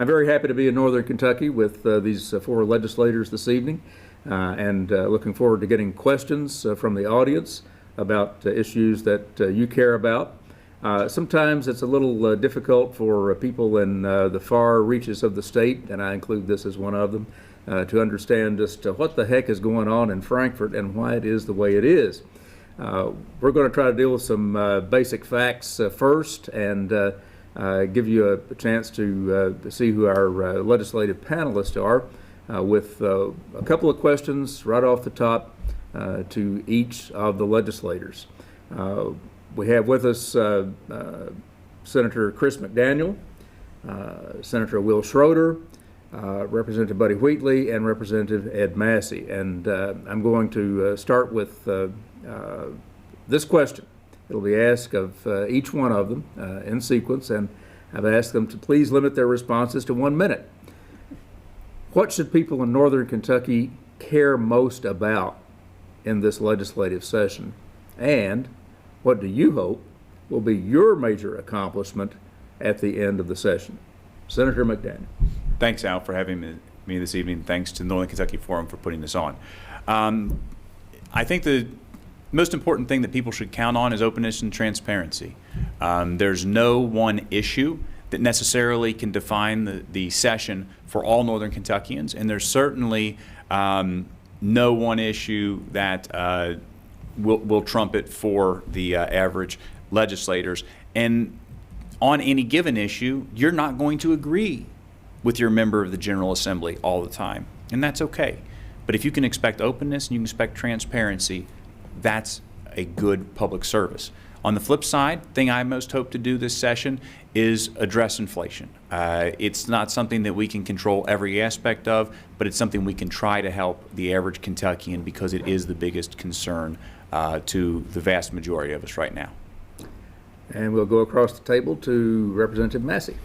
I'm very happy to be in Northern Kentucky with these four legislators this evening, and looking forward to getting questions from the audience about issues that you care about. Sometimes it's a little difficult for people in the far reaches of the state, and I include this as one of them, to understand just what the heck is going on in Frankfort and why it is the way it is. We're going to try to deal with some basic facts first, and give you a chance to see who our legislative panelists are, with a couple of questions right off the top to each of the legislators. We have with us Senator Chris McDaniel, Senator Wil Schroder, Representative Buddy Wheatley, and Representative Ed Massey. And I'm going to start with this question. It'll be asked of each one of them in sequence, and I've asked them to please limit their responses to 1 minute. What should people in Northern Kentucky care most about in this legislative session? And what do you hope will be your major accomplishment at the end of the session? Senator McDaniel. Thanks, Al, for having me this evening. Thanks to the Northern Kentucky Forum for putting this on. I think the most important thing that people should count on is openness and transparency. There's no one issue that necessarily can define the session for all Northern Kentuckians, and there's certainly no one issue that will trump it for the average legislators. And on any given issue, you're not going to agree with your member of the General Assembly all the time, and that's okay. But if you can expect openness and you can expect transparency, that's a good public service. On the flip side, thing I most hope to do this session is address inflation. It's not something that we can control every aspect of, but it's something we can try to help the average Kentuckian, because it is the biggest concern to the vast majority of us right now. And we'll go across the table to Representative Massey.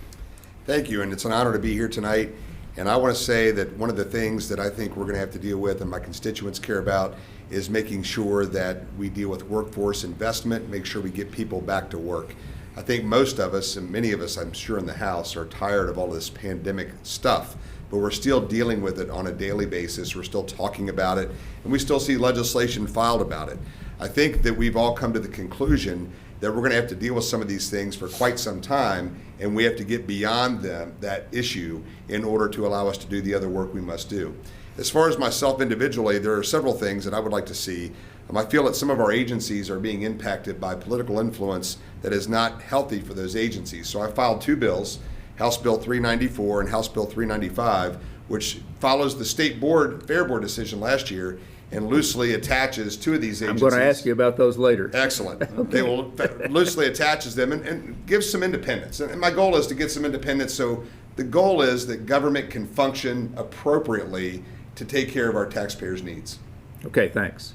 Thank you, and it's an honor to be here tonight. And I want to say that one of the things that I think we're going to have to deal with and my constituents care about is making sure that we deal with workforce investment, make sure we get people back to work. I think most of us, and many of us I'm sure in the House, are tired of all this pandemic stuff, but we're still dealing with it on a daily basis. We're still talking about it, and we still see legislation filed about it. I think that we've all come to the conclusion that we're going to have to deal with some of these things for quite some time, and we have to get beyond that issue in order to allow us to do the other work we must do. As far as myself individually, there are several things that I would like to see. I feel that some of our agencies are being impacted by political influence that is not healthy for those agencies. So I filed two bills, House Bill 394 and House Bill 395, which follows the State Fair Board decision last year and loosely attaches two of these agencies. I'm going to ask you about those later. Excellent. Okay. They will loosely attaches them and gives some independence. And my goal is to get some independence, so the goal is that government can function appropriately to take care of our taxpayers' needs. Okay, thanks.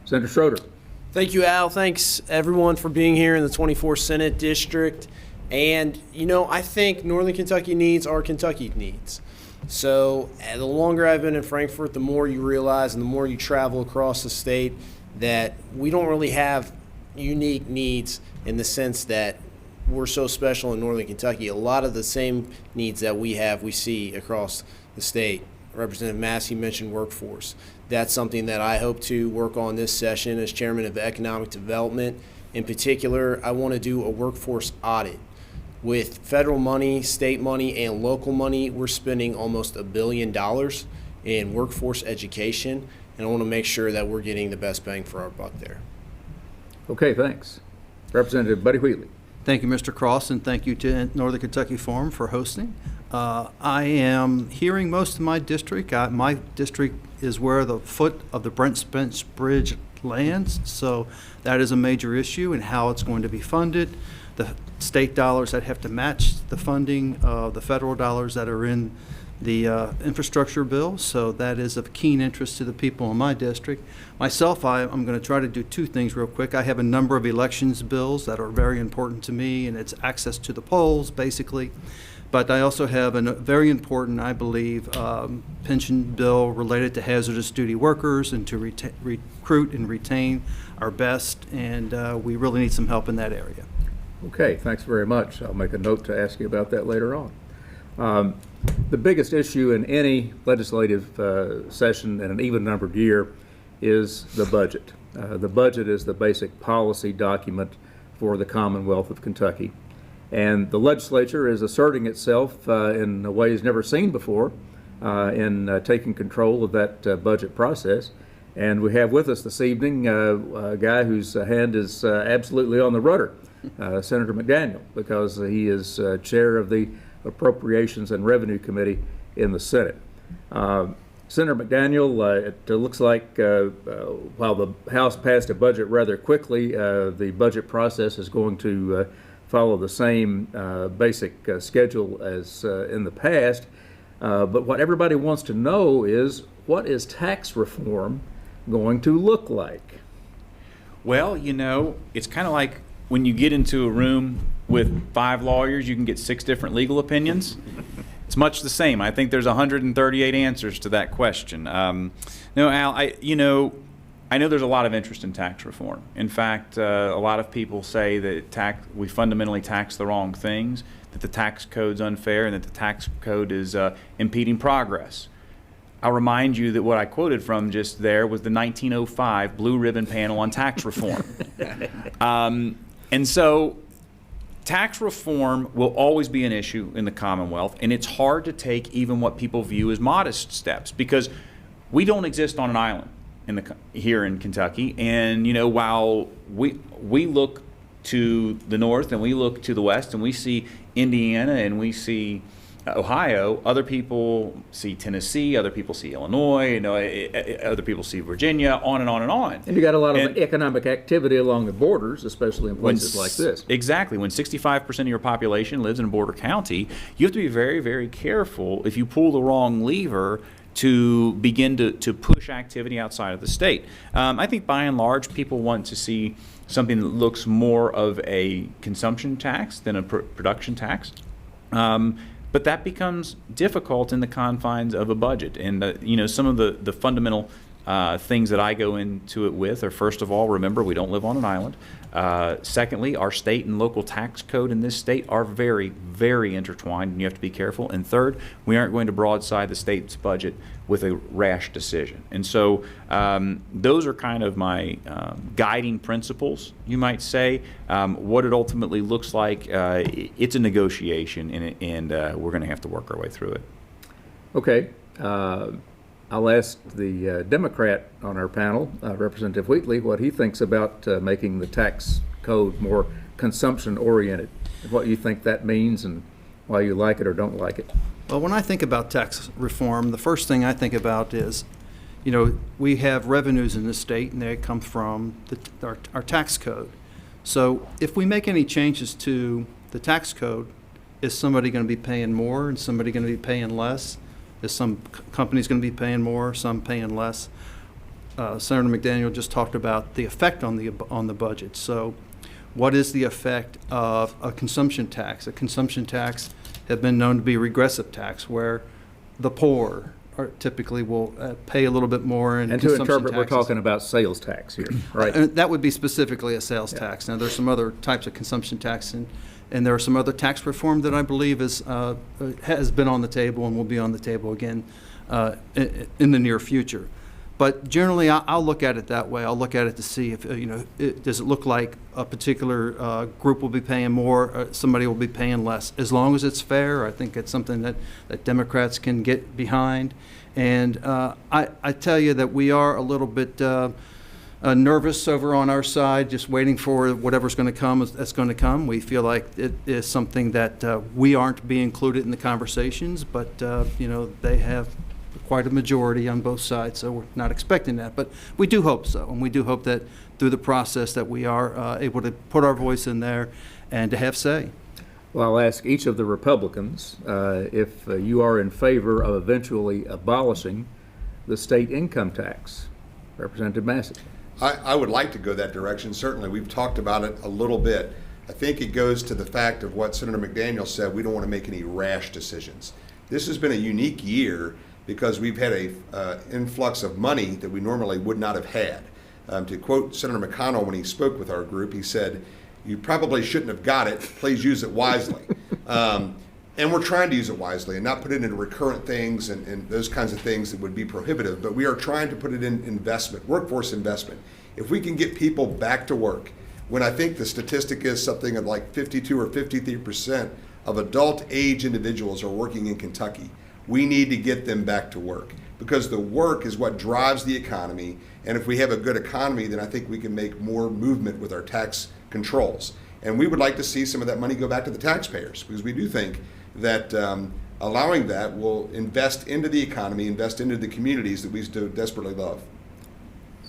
Senator Schroder. Thank you, Al. Thanks, everyone, for being here in the 24th Senate District. And, you know, I think Northern Kentucky needs are Kentucky needs. So the longer I've been in Frankfort, the more you realize and the more you travel across the state that we don't really have unique needs in the sense that we're so special in Northern Kentucky. A lot of the same needs that we have, we see across the state. Representative Massey mentioned workforce. That's something that I hope to work on this session as chairman of economic development. In particular, I want to do a workforce audit. With federal money, state money, and local money, we're spending almost $1 billion in workforce education, and I want to make sure that we're getting the best bang for our buck there. Okay, thanks. Representative Buddy Wheatley. Thank you, Mr. Cross, and thank you to Northern Kentucky Forum for hosting. I am hearing most of my district. My district is where the foot of the Brent Spence Bridge lands, so that is a major issue and how it's going to be funded. The state dollars that have to match the funding of the federal dollars that are in the infrastructure bill, so that is of keen interest to the people in my district. Myself, I'm going to try to do two things real quick. I have a number of elections bills that are very important to me, and it's access to the polls, basically. But I also have a very important, I believe, pension bill related to hazardous duty workers and to recruit and retain our best, and we really need some help in that area. Okay, thanks very much. I'll make a note to ask you about that later on. The biggest issue in any legislative session in an even-numbered year is the budget. The budget is the basic policy document for the Commonwealth of Kentucky. And the legislature is asserting itself in ways never seen before in taking control of that budget process. And we have with us this evening a guy whose hand is absolutely on the rudder, Senator McDaniel, because he is chair of the Appropriations and Revenue Committee in the Senate. Senator McDaniel, it looks like while the House passed a budget rather quickly, the budget process is going to follow the same basic schedule as in the past. But what everybody wants to know is, what is tax reform going to look like? Well, you know, it's kind of like when you get into a room with 5 lawyers, you can get 6 different legal opinions. It's much the same. I think there's 138 answers to that question. No, Al, I know there's a lot of interest in tax reform. In fact, a lot of people say that we fundamentally tax the wrong things, that the tax code's unfair, and that the tax code is impeding progress. I'll remind you that what I quoted from just there was the 1905 Blue Ribbon Panel on Tax Reform. And so tax reform will always be an issue in the Commonwealth, and it's hard to take even what people view as modest steps, because we don't exist on an island here in Kentucky. And, you know, while we look to the north and we look to the west and we see Indiana and we see Ohio, other people see Tennessee, other people see Illinois, you know, other people see Virginia, on and on and on. And you got a lot of economic activity along the borders, especially in places like this. Exactly. When 65% of your population lives in a border county, you have to be very, very careful if you pull the wrong lever to begin to push activity outside of the state. I think by and large, people want to see something that looks more of a consumption tax than a production tax. But that becomes difficult in the confines of a budget. And, you know, some of the fundamental things that I go into it with are, first of all, remember, we don't live on an island. Secondly, our state and local tax code in this state are very, very intertwined, and you have to be careful. And third, we aren't going to broadside the state's budget with a rash decision. And so those are kind of my guiding principles, you might say. What it ultimately looks like, it's a negotiation, and we're going to have to work our way through it. Okay. I'll ask the Democrat on our panel, Representative Wheatley, what he thinks about making the tax code more consumption-oriented, and what you think that means and why you like it or don't like it. Well, when I think about tax reform, the first thing I think about is, you know, we have revenues in this state, and they come from our tax code. So if we make any changes to the tax code, is somebody going to be paying more and somebody going to be paying less? Is some companies going to be paying more, some paying less? Senator McDaniel just talked about the effect on the budget. So what is the effect of a consumption tax? A consumption tax have been known to be a regressive tax, where the poor typically will pay a little bit more in consumption taxes. And to interpret, we're talking about sales tax here, right? That would be specifically a sales tax. Now, there's some other types of consumption tax, and there are some other tax reform that I believe has been on the table and will be on the table again in the near future. But generally, I'll look at it that way. I'll look at it to see if, does it look like a particular group will be paying more, or somebody will be paying less. As long as it's fair, I think it's something that Democrats can get behind. And I tell you that we are a little bit nervous over on our side, just waiting for whatever's going to come that's going to come. We feel like it is something that we aren't being included in the conversations, but they have quite a majority on both sides, so we're not expecting that. But we do hope so, and we do hope that through the process that we are able to put our voice in there and to have say. Well, I'll ask each of the Republicans if you are in favor of eventually abolishing the state income tax. Representative Massey. I would like to go that direction. Certainly, we've talked about it a little bit. I think it goes to the fact of what Senator McDaniel said. We don't want to make any rash decisions. This has been a unique year because we've had an influx of money that we normally would not have had. To quote Senator McConnell when he spoke with our group, he said, "You probably shouldn't have got it. Please use it wisely." And we're trying to use it wisely and not put it into recurrent things and those kinds of things that would be prohibitive, but we are trying to put it in investment, workforce investment. If we can get people back to work, when I think the statistic is something of like 52 or 53% of adult age individuals are working in Kentucky, we need to get them back to work because the work is what drives the economy. And if we have a good economy, then I think we can make more movement with our tax controls. And we would like to see some of that money go back to the taxpayers because we do think that allowing that will invest into the economy, invest into the communities that we so desperately love.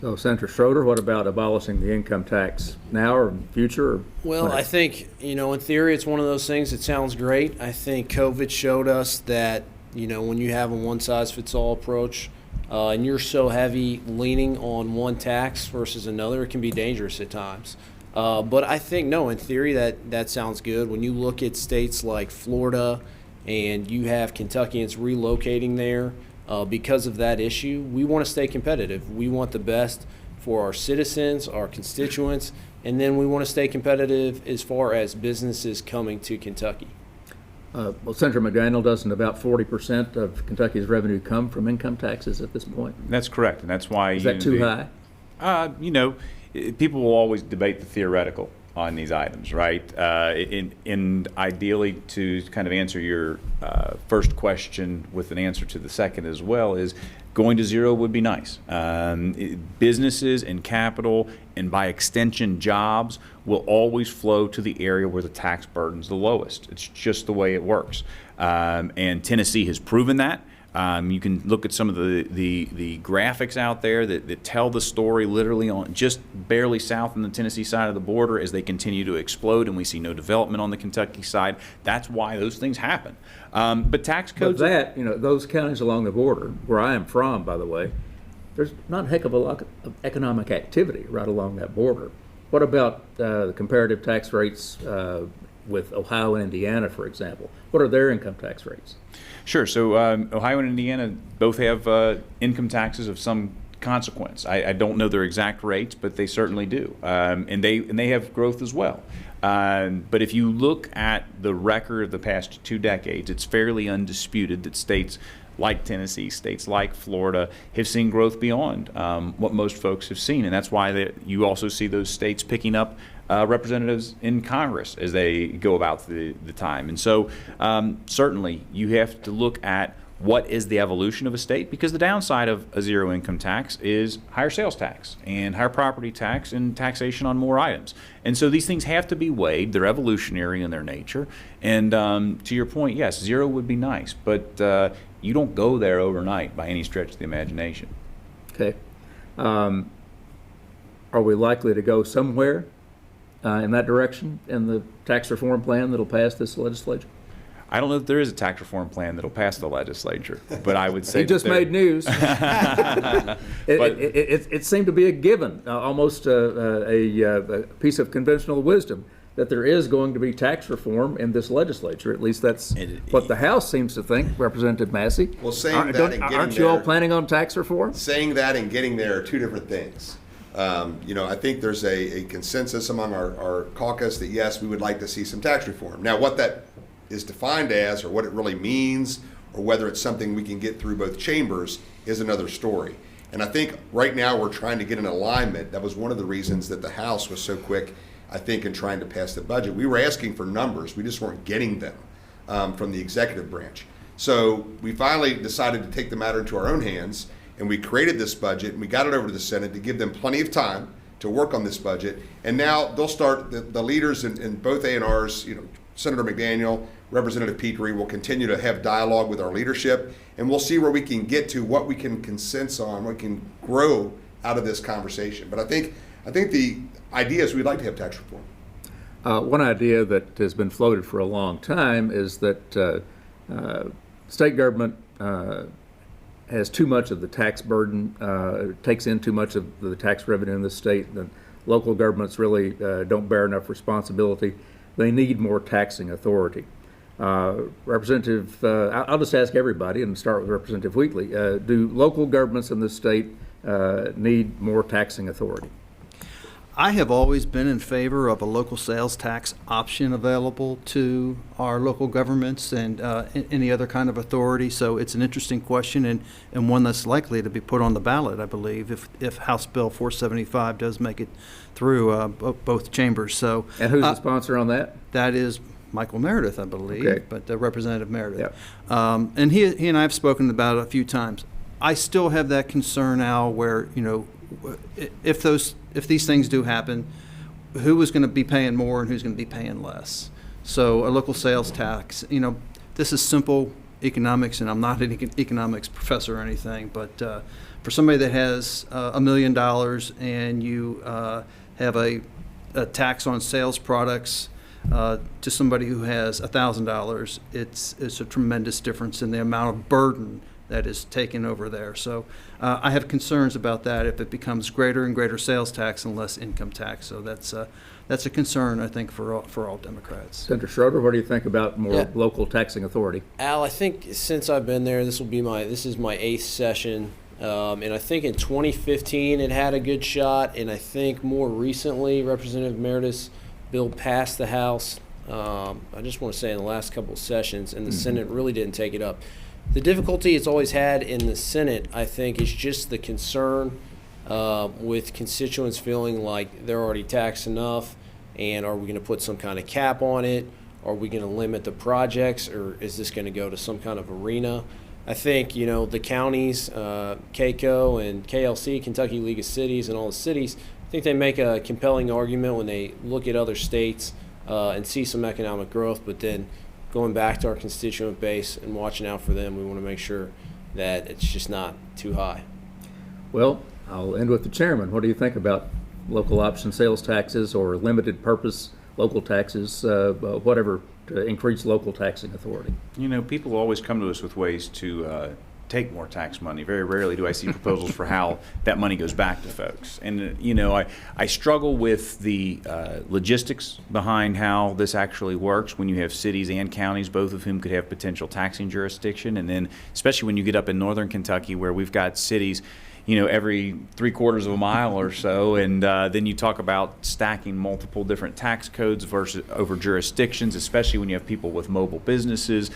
So, Senator Schroder, what about abolishing the income tax now or future? Or Well, whenever? I think, in theory, it's one of those things that sounds great. I think COVID showed us that, when you have a one-size-fits-all approach and you're so heavy leaning on one tax versus another, it can be dangerous at times. But I think, no, in theory, that sounds good. When you look at states like Florida and you have Kentuckians relocating there because of that issue, we want to stay competitive. We want the best for our citizens, our constituents, and then we want to stay competitive as far as businesses coming to Kentucky. Well, Senator McDaniel, doesn't about 40% of Kentucky's revenue come from income taxes at this point? That's correct, and that's why Is that too high? People will always debate the theoretical on these items, right? And ideally, to kind of answer your first question with an answer to the second as well, is going to zero would be nice. Businesses and capital, and by extension jobs, will always flow to the area where the tax burden's the lowest. It's just the way it works. And Tennessee has proven that. You can look at some of the graphics out there that tell the story literally on just barely south on the Tennessee side of the border as they continue to explode and we see no development on the Kentucky side. That's why those things happen. But tax codes... But those counties along the border, where I am from, by the way, there's not a heck of a lot of economic activity right along that border. What about the comparative tax rates with Ohio and Indiana, for example? What are their income tax rates? Sure. So Ohio and Indiana both have income taxes of some consequence. I don't know their exact rates, but they certainly do, and they have growth as well. But if you look at the record of the past 2 decades, it's fairly undisputed that states like Tennessee, states like Florida, have seen growth beyond what most folks have seen, and that's why you also see those states picking up representatives in Congress as they go about the time. And so certainly you have to look at what is the evolution of a state, because the downside of a zero income tax is higher sales tax and higher property tax and taxation on more items. And so these things have to be weighed. They're evolutionary in their nature. And to your point, yes, zero would be nice, but you don't go there overnight by any stretch of the imagination. Okay. Are we likely to go somewhere in that direction in the tax reform plan that'll pass this legislature? I don't know if there is a tax reform plan that'll pass the legislature, but I would say He just made news. It seemed to be a given, almost a piece of conventional wisdom, that there is going to be tax reform in this legislature. At least that's what the House seems to think, Representative Massey. Well, saying that and getting aren't you all planning on tax reform? Saying that and getting there are two different things. I think there's a consensus among our caucus that, yes, we would like to see some tax reform. Now, what that is defined as, or what it really means, or whether it's something we can get through both chambers is another story. And I think right now we're trying to get an alignment. That was one of the reasons that the House was so quick, I think, in trying to pass the budget. We were asking for numbers. We just weren't getting them from the executive branch. So we finally decided to take the matter into our own hands, and we created this budget, and we got it over to the Senate to give them plenty of time to work on this budget. And now they'll start, the leaders in both A&Rs, Senator McDaniel, Representative Petrie, will continue to have dialogue with our leadership, and we'll see where we can get to, what we can consensus on, what we can grow out of this conversation. But I think the idea is we'd like to have tax reform. One idea that has been floated for a long time is that state government has too much of the tax burden, takes in too much of the tax revenue in the state, and local governments really don't bear enough responsibility. They need more taxing authority. Representative, I'll just ask everybody and start with Representative Wheatley. Do local governments in the state need more taxing authority? I have always been in favor of a local sales tax option available to our local governments and any other kind of authority. So it's an interesting question and one that's likely to be put on the ballot, I believe, if House Bill 475 does make it through both chambers. So, And who's the sponsor on that? that is Michael Meredith, I believe, Okay. but Representative Meredith. Yep. And he and I have spoken about it a few times. I still have that concern, Al, where, if these things do happen, who is going to be paying more and who's going to be paying less? So a local sales tax, this is simple economics, and I'm not an economics professor or anything, but for somebody that has $1 million and you have a tax on sales products to somebody who has $1,000, it's a tremendous difference in the amount of burden that is taken over there. So I have concerns about that if it becomes greater and greater sales tax and less income tax. So that's a concern, I think, for all Democrats. Senator Schroder, what do you think about more local taxing authority? Al, I think since I've been there, this is my 8th session, and I think in 2015 it had a good shot, and I think more recently Representative Meredith's bill passed the House. I just want to say in the last couple of sessions, and the Senate really didn't take it up. The difficulty it's always had in the Senate, I think, is just the concern with constituents feeling like they're already taxed enough, and are we going to put some kind of cap on it? Are we going to limit the projects, or is this going to go to some kind of arena? I think, the counties, KCO and KLC, Kentucky League of Cities, and all the cities, I think they make a compelling argument when they look at other states and see some economic growth, but then going back to our constituent base and watching out for them, we want to make sure that it's just not too high. Well, I'll end with the chairman. What do you think about local option sales taxes or limited purpose local taxes, whatever, to increase local taxing authority? People always come to us with ways to take more tax money. Very rarely do I see proposals for how that money goes back to folks. And, I struggle with the logistics behind how this actually works when you have cities and counties, both of whom could have potential taxing jurisdiction. And then, especially when you get up in northern Kentucky where we've got cities, every 3/4 of a mile or so, and then you talk about stacking multiple different tax codes versus over jurisdictions, especially when you have people with mobile businesses.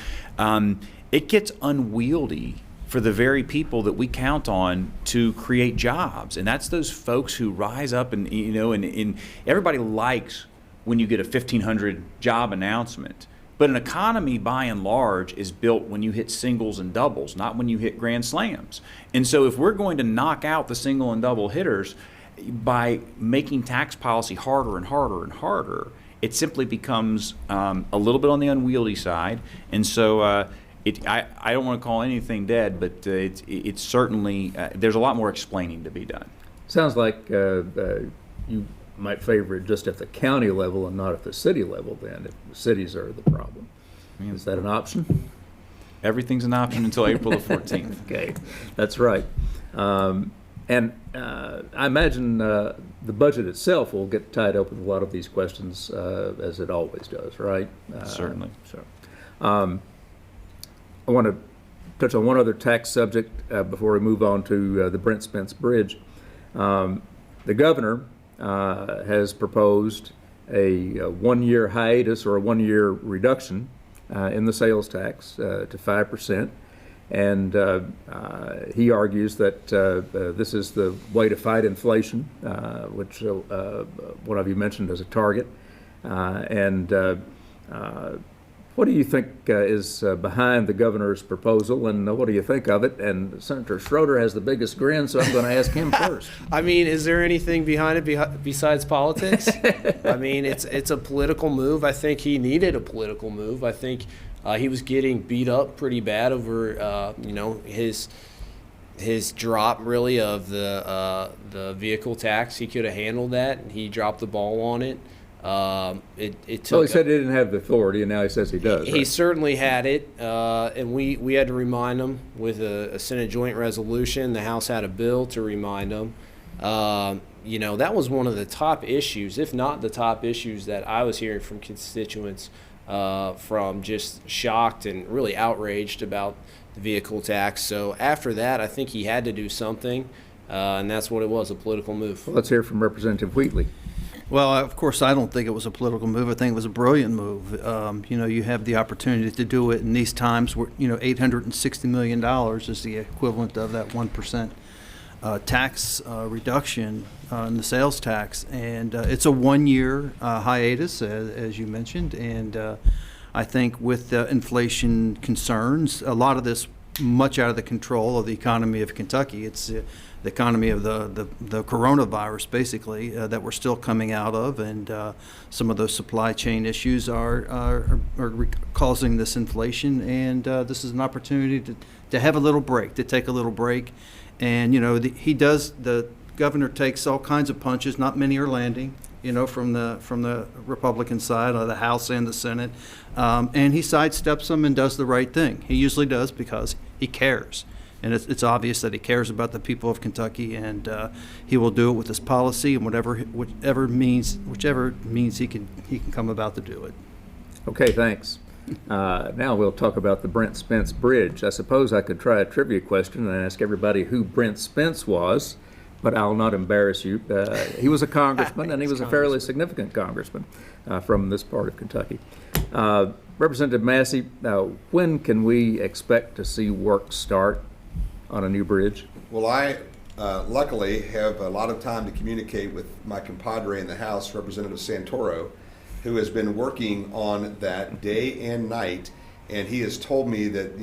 It gets unwieldy for the very people that we count on to create jobs. And that's those folks who rise up and everybody likes when you get a 1,500 job announcement. But an economy, by and large, is built when you hit singles and doubles, not when you hit grand slams. And so if we're going to knock out the single and double hitters by making tax policy harder and harder and harder, it simply becomes a little bit on the unwieldy side. And so I don't want to call anything dead, but it's certainly, there's a lot more explaining to be done. Sounds like you might favor it just at the county level and not at the city level then, if the cities are the problem. Is that an option? Everything's an option until April the 14th. Okay, that's right. And I imagine the budget itself will get tied up with a lot of these questions, as it always does, right? Certainly. I want to touch on one other tax subject before we move on to the Brent Spence Bridge. The governor has proposed a 1-year hiatus or a 1-year reduction in the sales tax to 5%. And he argues that this is the way to fight inflation, which one of you mentioned as a target. What do you think is behind the governor's proposal, and what do you think of it? And Senator Schroder has the biggest grin, so I'm going to ask him first. I mean, is there anything behind it besides politics? I mean, it's a political move. I think he needed a political move. I think he was getting beat up pretty bad over, his drop really of the vehicle tax. He could have handled that, and he dropped the ball on it. It took. Well, he said he didn't have the authority, and now he says he does. He right? certainly had it, and we had to remind him with a Senate joint resolution. The House had a bill to remind him. That was one of the top issues, if not the top issues, that I was hearing from constituents, from just shocked and really outraged about the vehicle tax. So after that, I think he had to do something, and that's what it was, a political move. Well, let's hear from Representative Wheatley. Well, of course, I don't think it was a political move. I think it was a brilliant move. You have the opportunity to do it in these times where, $860 million is the equivalent of that 1% tax reduction in the sales tax. And it's a one-year hiatus, as you mentioned. And I think with the inflation concerns, a lot of this much out of the control of the economy of Kentucky. It's the economy of the coronavirus, basically, that we're still coming out of, and some of those supply chain issues are causing this inflation. And this is an opportunity to have a little break, to take a little break. And the governor takes all kinds of punches. Not many are landing, from the Republican side of the House and the Senate, and he sidesteps them and does the right thing. He usually does because he cares. And it's obvious that he cares about the people of Kentucky, and he will do it with his policy and whichever means he can come about to do it. Okay, thanks. Now we'll talk about the Brent Spence Bridge. I suppose I could try a trivia question and ask everybody who Brent Spence was, but I'll not embarrass you. He was a congressman, and he was a fairly significant congressman from this part of Kentucky. Representative Massey, when can we expect to see work start on a new bridge? Well, I luckily have a lot of time to communicate with my compadre in the House, Representative Santoro, who has been working on that day and night, and he has told me that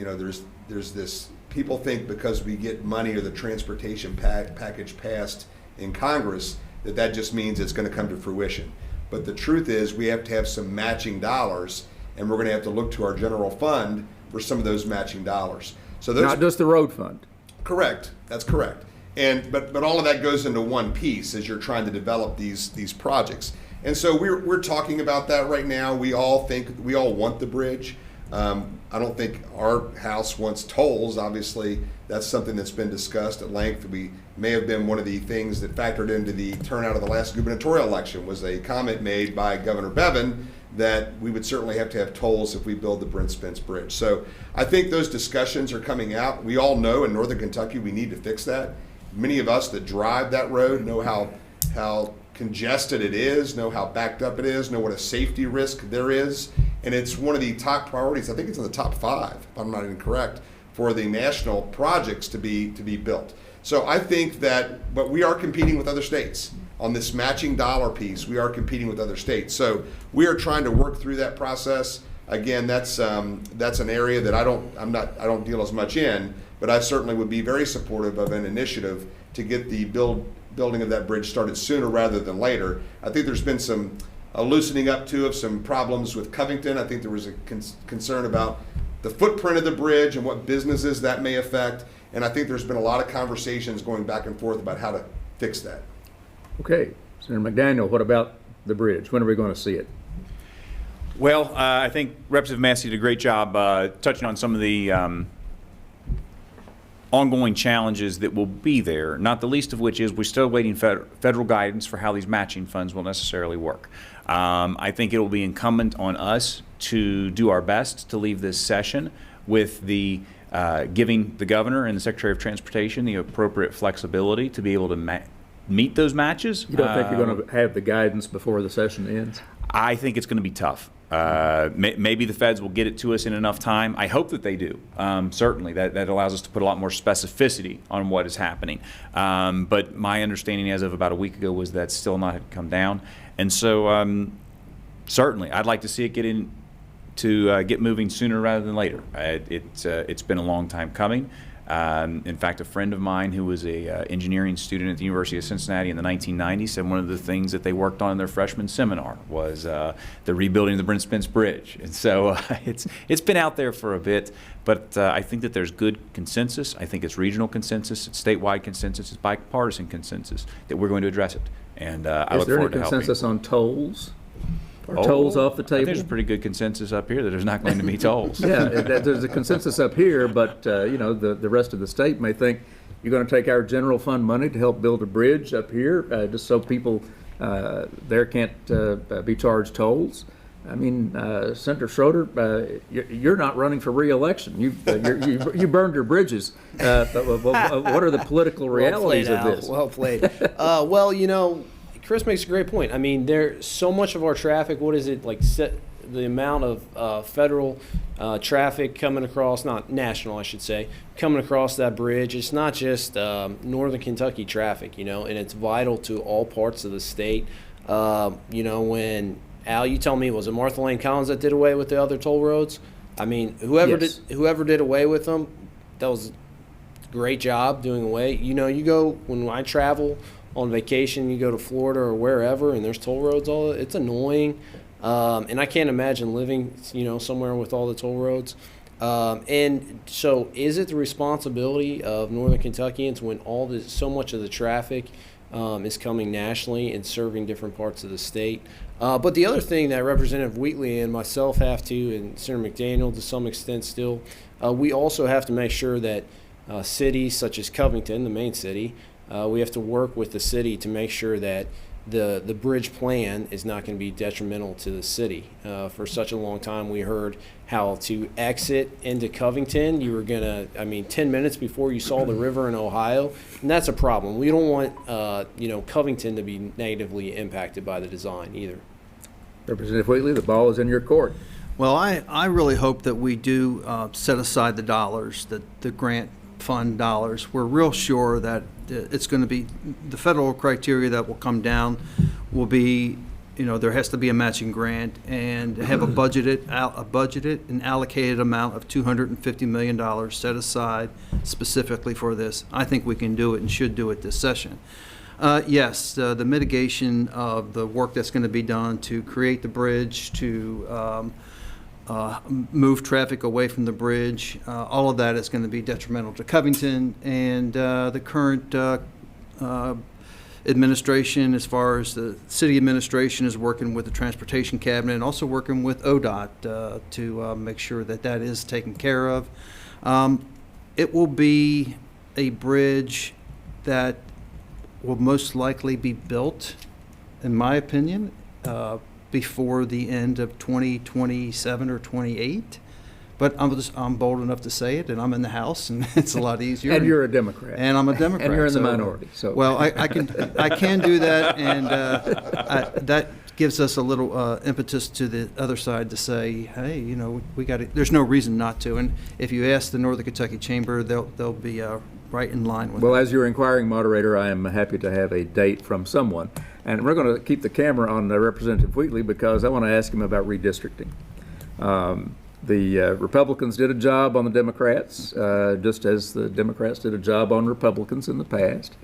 there's this, people think because we get money or the transportation package passed in Congress that just means it's going to come to fruition. But the truth is we have to have some matching dollars, and we're going to have to look to our general fund for some of those matching dollars. So those, not just the road fund. Correct. That's correct. And but all of that goes into one piece as you're trying to develop these projects. And so we're talking about that right now. We all want the bridge. I don't think our House wants tolls. Obviously, that's something that's been discussed at length. We may have been one of the things that factored into the turnout of the last gubernatorial election was a comment made by Governor Bevin that we would certainly have to have tolls if we build the Brent Spence Bridge. So I think those discussions are coming out. We all know in Northern Kentucky we need to fix that. Many of us that drive that road know how congested it is, know how backed up it is, know what a safety risk there is. And it's one of the top priorities. I think it's in the top 5, if I'm not incorrect, for the national projects to be built. So I think that, but we are competing with other states. On this matching dollar piece, we are competing with other states. So we are trying to work through that process. Again, that's an area that I don't deal as much in, but I certainly would be very supportive of an initiative to get the building of that bridge started sooner rather than later. I think there's been some loosening up too of some problems with Covington. I think there was a concern about the footprint of the bridge and what businesses that may affect. And I think there's been a lot of conversations going back and forth about how to fix that. Okay, Senator McDaniel, what about the bridge? When are we going to see it? Well, I think Representative Massey did a great job touching on some of the ongoing challenges that will be there, not the least of which is we're still waiting federal guidance for how these matching funds will necessarily work. I think it will be incumbent on us to do our best to leave this session with the giving the governor and the Secretary of Transportation the appropriate flexibility to be able to meet those matches. You don't think you're going to have the guidance before the session ends? I think it's going to be tough. Maybe the feds will get it to us in enough time. I hope that they do. Certainly, that allows us to put a lot more specificity on what is happening. But my understanding as of about a week ago was that still not had come down. And so certainly, I'd like to see it get moving sooner rather than later. It's been a long time coming. In fact, a friend of mine who was a engineering student at the University of Cincinnati in the 1990s said one of the things that they worked on in their freshman seminar was the rebuilding of the Brent Spence Bridge. And so it's been out there for a bit, but I think that there's good consensus. I think it's regional consensus, it's statewide consensus, it's bipartisan consensus that we're going to address it. And I look forward to helping. Is there any consensus on tolls? Are tolls off the table? I think there's a pretty good consensus up here that there's not going to be tolls. Yeah, there's a consensus up here, but the rest of the state may think you're going to take our general fund money to help build a bridge up here just so people there can't be charged tolls. I mean, Senator Schroder, you're not running for re-election. You burned your bridges. What are the political realities of this? Well played. Well, Chris makes a great point. I mean, there's so much of our traffic. What is it like? The amount of federal traffic coming across, not national, I should say, coming across that bridge. It's not just Northern Kentucky traffic, and it's vital to all parts of the state. When Al, you tell me, was it Martha Lane Collins that did away with the other toll roads? I mean, whoever did away with them, that was a great job doing away. You go, when I travel on vacation, you go to Florida or wherever, and there's toll roads. It's annoying. And I can't imagine living, somewhere with all the toll roads. And so is it the responsibility of Northern Kentuckians when so much of the traffic is coming nationally and serving different parts of the state? But the other thing that Representative Wheatley and myself have to, and Senator McDaniel to some extent still, we also have to make sure that cities such as Covington, the main city, we have to work with the city to make sure that the bridge plan is not going to be detrimental to the city. For such a long time, we heard how to exit into Covington, you were going to, 10 minutes before you saw the river in Ohio, and that's a problem. We don't want, Covington to be negatively impacted by the design either. Representative Wheatley, the ball is in your court. Well, I really hope that we do set aside the dollars, the grant fund dollars. We're real sure that it's going to be the federal criteria that will come down will be, there has to be a matching grant and have a budgeted and allocated amount of $250 million set aside specifically for this. I think we can do it and should do it this session. Yes, the mitigation of the work that's going to be done to create the bridge, to move traffic away from the bridge. All of that is going to be detrimental to Covington and the current administration, as far as the city administration, is working with the Transportation Cabinet and also working with ODOT to make sure that that is taken care of. It will be a bridge that will most likely be built, in my opinion, before the end of 2027 or 28, but I'm bold enough to say it, and I'm in the House, and it's a lot easier. And you're a Democrat. And I'm a Democrat. And you're in the minority. So well, I can do that, and that gives us a little impetus to the other side to say, hey, we got it. There's no reason not to. And if you ask the Northern Kentucky Chamber, they'll be right in line with. Well, that. as your inquiring moderator, I am happy to have a date from someone. And we're going to keep the camera on Representative Wheatley because I want to ask him about redistricting. The Republicans did a job on the Democrats, just as the Democrats did a job on Republicans in the past.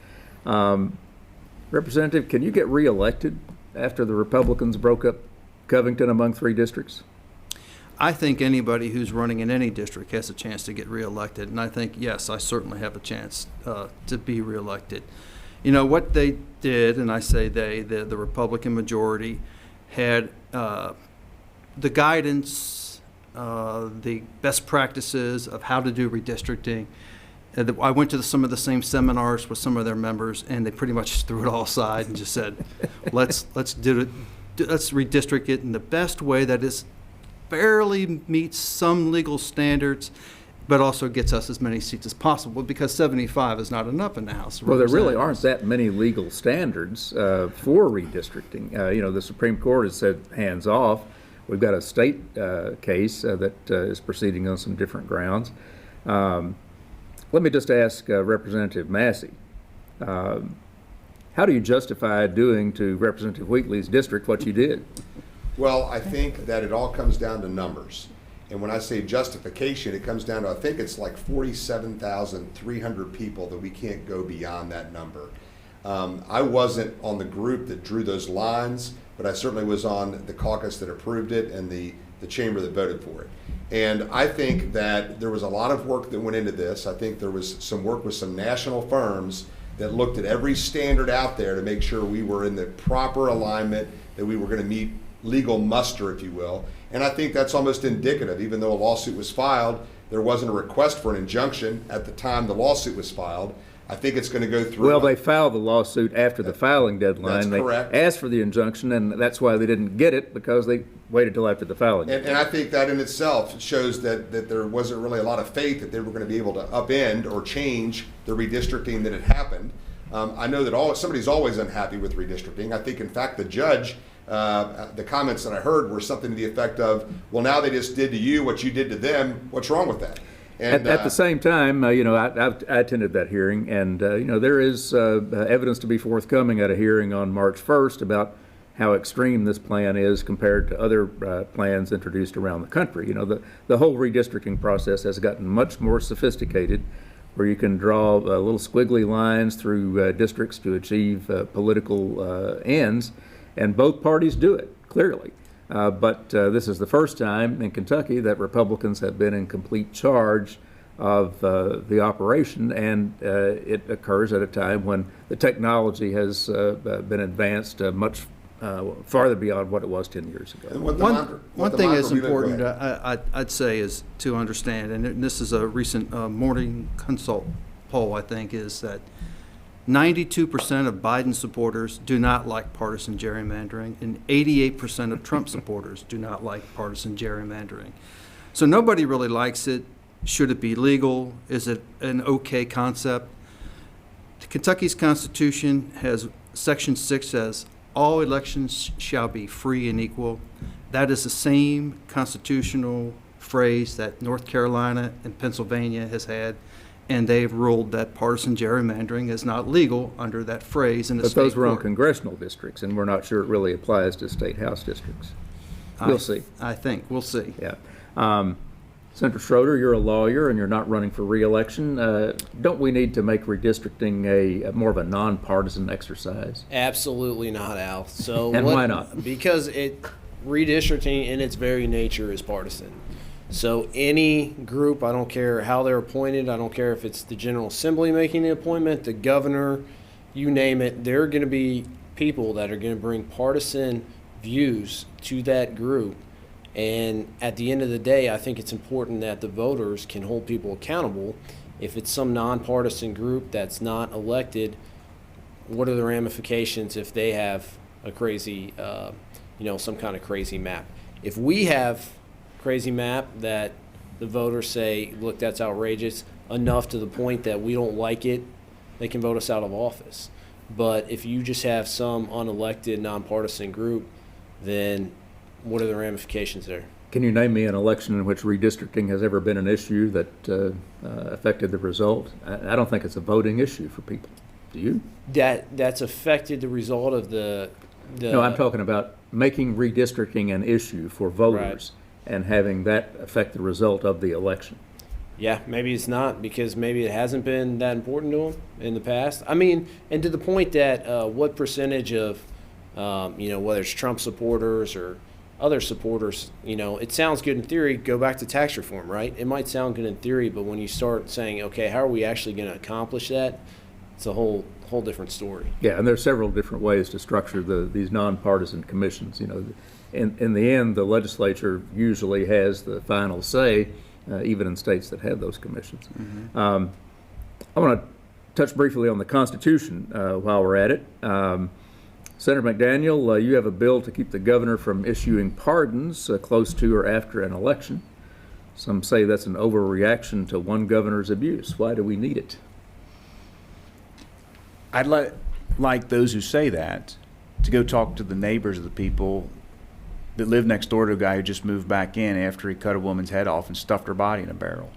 Representative, can you get reelected after the Republicans broke up Covington among 3 districts? I think anybody who's running in any district has a chance to get reelected, and I think, yes, I certainly have a chance to be reelected. What they did, and I say the Republican majority had the guidance, the best practices of how to do redistricting. I went to some of the same seminars with some of their members, and they pretty much threw it all aside and just said, let's redistrict it in the best way that is fairly meets some legal standards, but also gets us as many seats as possible, because 75 is not enough in the House of Well, there really Representatives. aren't that many legal standards for redistricting. The Supreme Court has said hands off. We've got a state case that is proceeding on some different grounds. Let me just ask Representative Massey, how do you justify doing to Representative Wheatley's district what you did? Well, I think that it all comes down to numbers. And when I say justification, it comes down to, I think it's like 47,300 people that we can't go beyond that number. I wasn't on the group that drew those lines, but I certainly was on the caucus that approved it and the chamber that voted for it. And I think that there was a lot of work that went into this. I think there was some work with some national firms that looked at every standard out there to make sure we were in the proper alignment, that we were going to meet legal muster, if you will. And I think that's almost indicative. Even though a lawsuit was filed, there wasn't a request for an injunction at the time the lawsuit was filed. I think it's going to go through. Well, they filed the lawsuit after the filing deadline. That's correct. They asked for the injunction, and that's why they didn't get it, because they waited till after the filing. And I think that in itself shows that there wasn't really a lot of faith that they were going to be able to upend or change the redistricting that had happened. I know that somebody's always unhappy with redistricting. I think, in fact, the judge, the comments that I heard were something to the effect of, well, now they just did to you what you did to them. What's wrong with that? And, at the same time, I attended that hearing, and there is evidence to be forthcoming at a hearing on March 1st about how extreme this plan is compared to other plans introduced around the country. The whole redistricting process has gotten much more sophisticated, where you can draw little squiggly lines through districts to achieve political ends, and both parties do it, clearly. But this is the first time in Kentucky that Republicans have been in complete charge of the operation, and it occurs at a time when the technology has been advanced much farther beyond what it was 10 years ago. One thing that's important, I'd say, is to understand, and this is a recent Morning Consult poll, I think, is that 92% of Biden supporters do not like partisan gerrymandering, and 88% of Trump supporters do not like partisan gerrymandering. So nobody really likes it. Should it be legal? Is it an okay concept? Kentucky's Constitution has Section 6 says, all elections shall be free and equal. That is the same constitutional phrase that North Carolina and Pennsylvania has had, and they've ruled that partisan gerrymandering is not legal under that phrase in the state court. But those were on congressional districts, and we're not sure it really applies to state house districts. We'll see. I think. We'll see. Yeah. Senator Schroder, you're a lawyer and you're not running for re-election. Don't we need to make redistricting a more of a nonpartisan exercise? Absolutely not, Al. So and why not? Because redistricting in its very nature is partisan. So any group, I don't care how they're appointed, I don't care if it's the General Assembly making the appointment, the governor, you name it, there are going to be people that are going to bring partisan views to that group. And at the end of the day, I think it's important that the voters can hold people accountable. If it's some nonpartisan group that's not elected, what are the ramifications if they have a crazy, some kind of crazy map? If we have crazy map that the voters say, look, that's outrageous, enough to the point that we don't like it, they can vote us out of office. But if you just have some unelected, nonpartisan group, then what are the ramifications there? Can you name me an election in which redistricting has ever been an issue that affected the result? I don't think it's a voting issue for people. Do you? That's affected the result of the No, I'm talking about making redistricting an issue for voters, right, and having that affect the result of the election. Yeah, maybe it's not, because maybe it hasn't been that important to them in the past. I mean, and to the point that what percentage of, whether it's Trump supporters or other supporters, it sounds good in theory. Go back to tax reform, right? It might sound good in theory, but when you start saying, okay, how are we actually going to accomplish that? It's a whole different story. Yeah, and there are several different ways to structure these nonpartisan commissions. In the end, the legislature usually has the final say, even in states that have those commissions. Mm-hmm. I want to touch briefly on the Constitution while we're at it. Senator McDaniel, you have a bill to keep the governor from issuing pardons close to or after an election. Some say that's an overreaction to one governor's abuse. Why do we need it? I'd like those who say that to go talk to the neighbors of the people that live next door to a guy who just moved back in after he cut a woman's head off and stuffed her body in a barrel.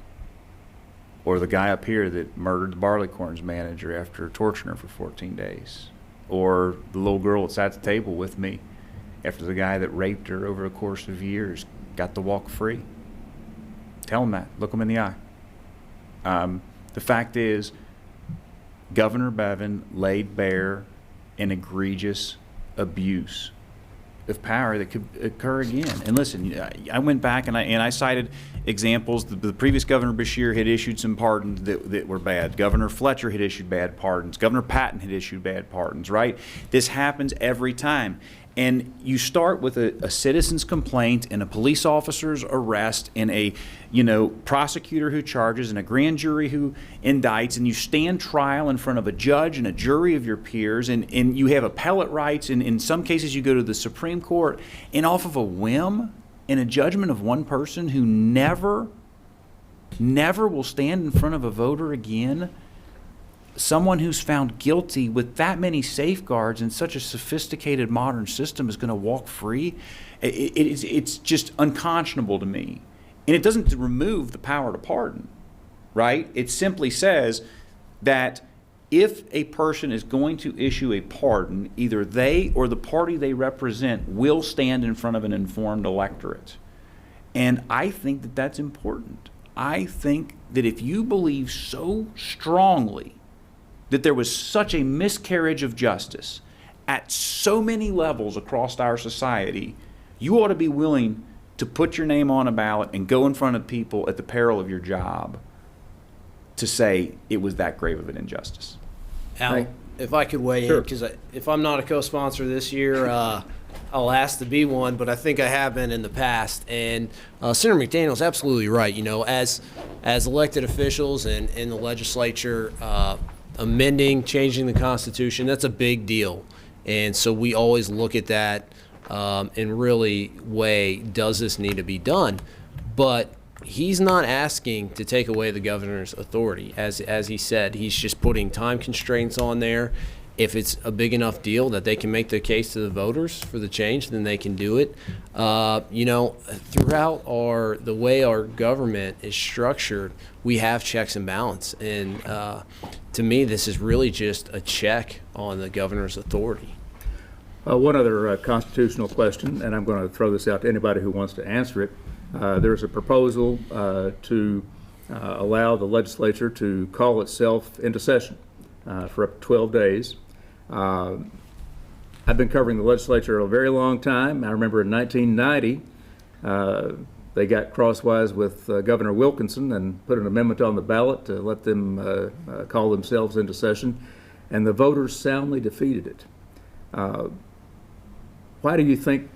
Or the guy up here that murdered the Barleycorns manager after torturing her for 14 days. Or the little girl that sat at the table with me after the guy that raped her over a course of years got to walk free. Tell them that. Look them in the eye. The fact is, Governor Bevin laid bare an egregious abuse of power that could occur again. And listen, I went back and I cited examples. The previous Governor Beshear had issued some pardons that were bad. Governor Fletcher had issued bad pardons. Governor Patton had issued bad pardons, right? This happens every time. And you start with a citizen's complaint and a police officer's arrest and a prosecutor who charges and a grand jury who indicts, and you stand trial in front of a judge and a jury of your peers, and you have appellate rights, and in some cases you go to the Supreme Court, and off of a whim and a judgment of one person who never will stand in front of a voter again, someone who's found guilty with that many safeguards in such a sophisticated modern system is going to walk free. It's just unconscionable to me. And it doesn't remove the power to pardon, right? It simply says that if a person is going to issue a pardon, either they or the party they represent will stand in front of an informed electorate. And I think that that's important. I think that if you believe so strongly that there was such a miscarriage of justice at so many levels across our society, you ought to be willing to put your name on a ballot and go in front of people at the peril of your job to say it was that grave of an injustice. Al, if I could weigh in, because if I'm not a co-sponsor this year, I'll ask to be one, but I think I have been in the past. And Senator McDaniel's absolutely right. You know, as elected officials and in the legislature, amending, changing the Constitution, that's a big deal. And so we always look at that and really weigh, does this need to be done? But he's not asking to take away the governor's authority. As he said, he's just putting time constraints on there. If it's a big enough deal that they can make the case to the voters for the change, then they can do it. You know, throughout the way our government is structured, we have checks and balance. And to me, this is really just a check on the governor's authority. One other constitutional question, and I'm going to throw this out to anybody who wants to answer it. There's a proposal to allow the legislature to call itself into session for up to 12 days. I've been covering the legislature a very long time. I remember in 1990, they got crosswise with Governor Wilkinson and put an amendment on the ballot to let them call themselves into session, and the voters soundly defeated it. Why do you think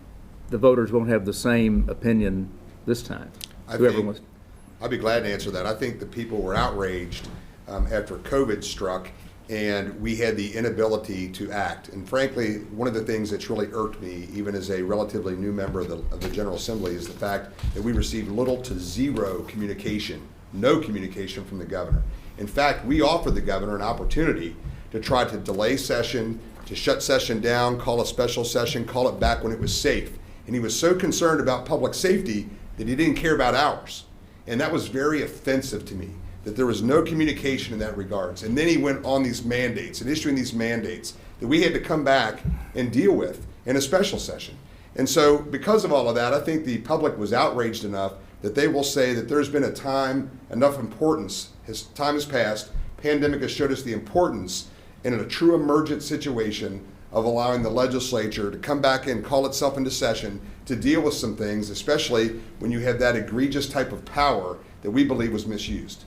the voters won't have the same opinion this time? I'd be glad to answer that. I think the people were outraged after COVID struck and we had the inability to act. And frankly, one of the things that's really irked me, even as a relatively new member of the General Assembly, is the fact that we received little to zero communication, no communication from the governor. In fact, we offered the governor an opportunity to try to delay session, to shut session down, call a special session, call it back when it was safe. And he was so concerned about public safety that he didn't care about ours. And that was very offensive to me, that there was no communication in that regards. And then he went on these mandates and issuing these mandates that we had to come back and deal with in a special session. And so because of all of that, I think the public was outraged enough that they will say that there's been enough importance, time has passed, pandemic has showed us the importance in a true emergent situation of allowing the legislature to come back and call itself into session to deal with some things, especially when you have that egregious type of power that we believe was misused.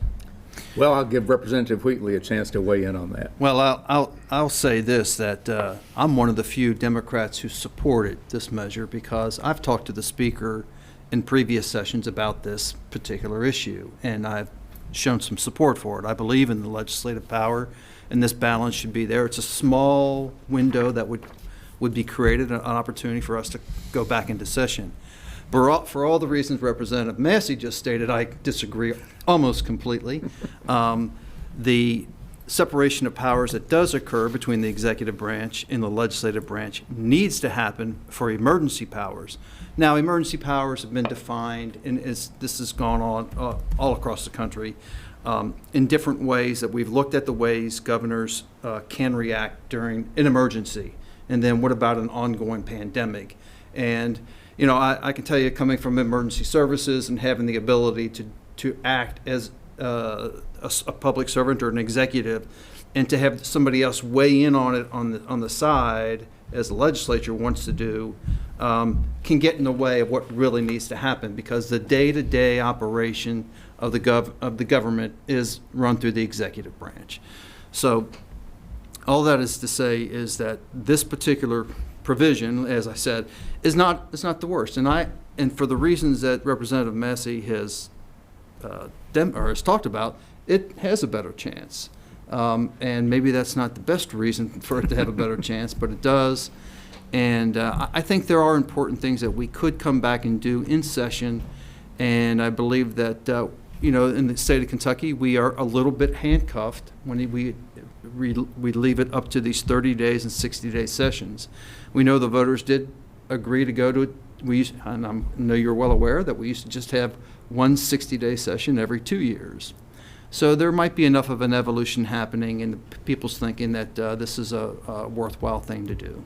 Well, I'll give Representative Wheatley a chance to weigh in on that. Well, I'll say this, that I'm one of the few Democrats who supported this measure because I've talked to the Speaker in previous sessions about this particular issue, and I've shown some support for it. I believe in the legislative power, and this balance should be there. It's a small window that would be created, an opportunity for us to go back into session. But for all the reasons Representative Massey just stated, I disagree almost completely. The separation of powers that does occur between the executive branch and the legislative branch needs to happen for emergency powers. Now, emergency powers have been defined, and this has gone on all across the country in different ways, that we've looked at the ways governors can react during an emergency. And then what about an ongoing pandemic? And you know, I can tell you, coming from emergency services and having the ability to act as a public servant or an executive, and to have somebody else weigh in on it on the side, as the legislature wants to do, can get in the way of what really needs to happen, because the day-to-day operation of the government is run through the executive branch. So all that is to say is that this particular provision, as I said, is not the worst. And for the reasons that Representative Massey has talked about, it has a better chance. And maybe that's not the best reason for it to have a better chance, but it does. And I think there are important things that we could come back and do in session. And I believe that in the state of Kentucky, we are a little bit handcuffed when we leave it up to these 30 days and 60-day sessions. We know the voters did agree to go to, and I know you're well aware that we used to just have one 60-day session every 2 years. So there might be enough of an evolution happening in people's thinking that this is a worthwhile thing to do.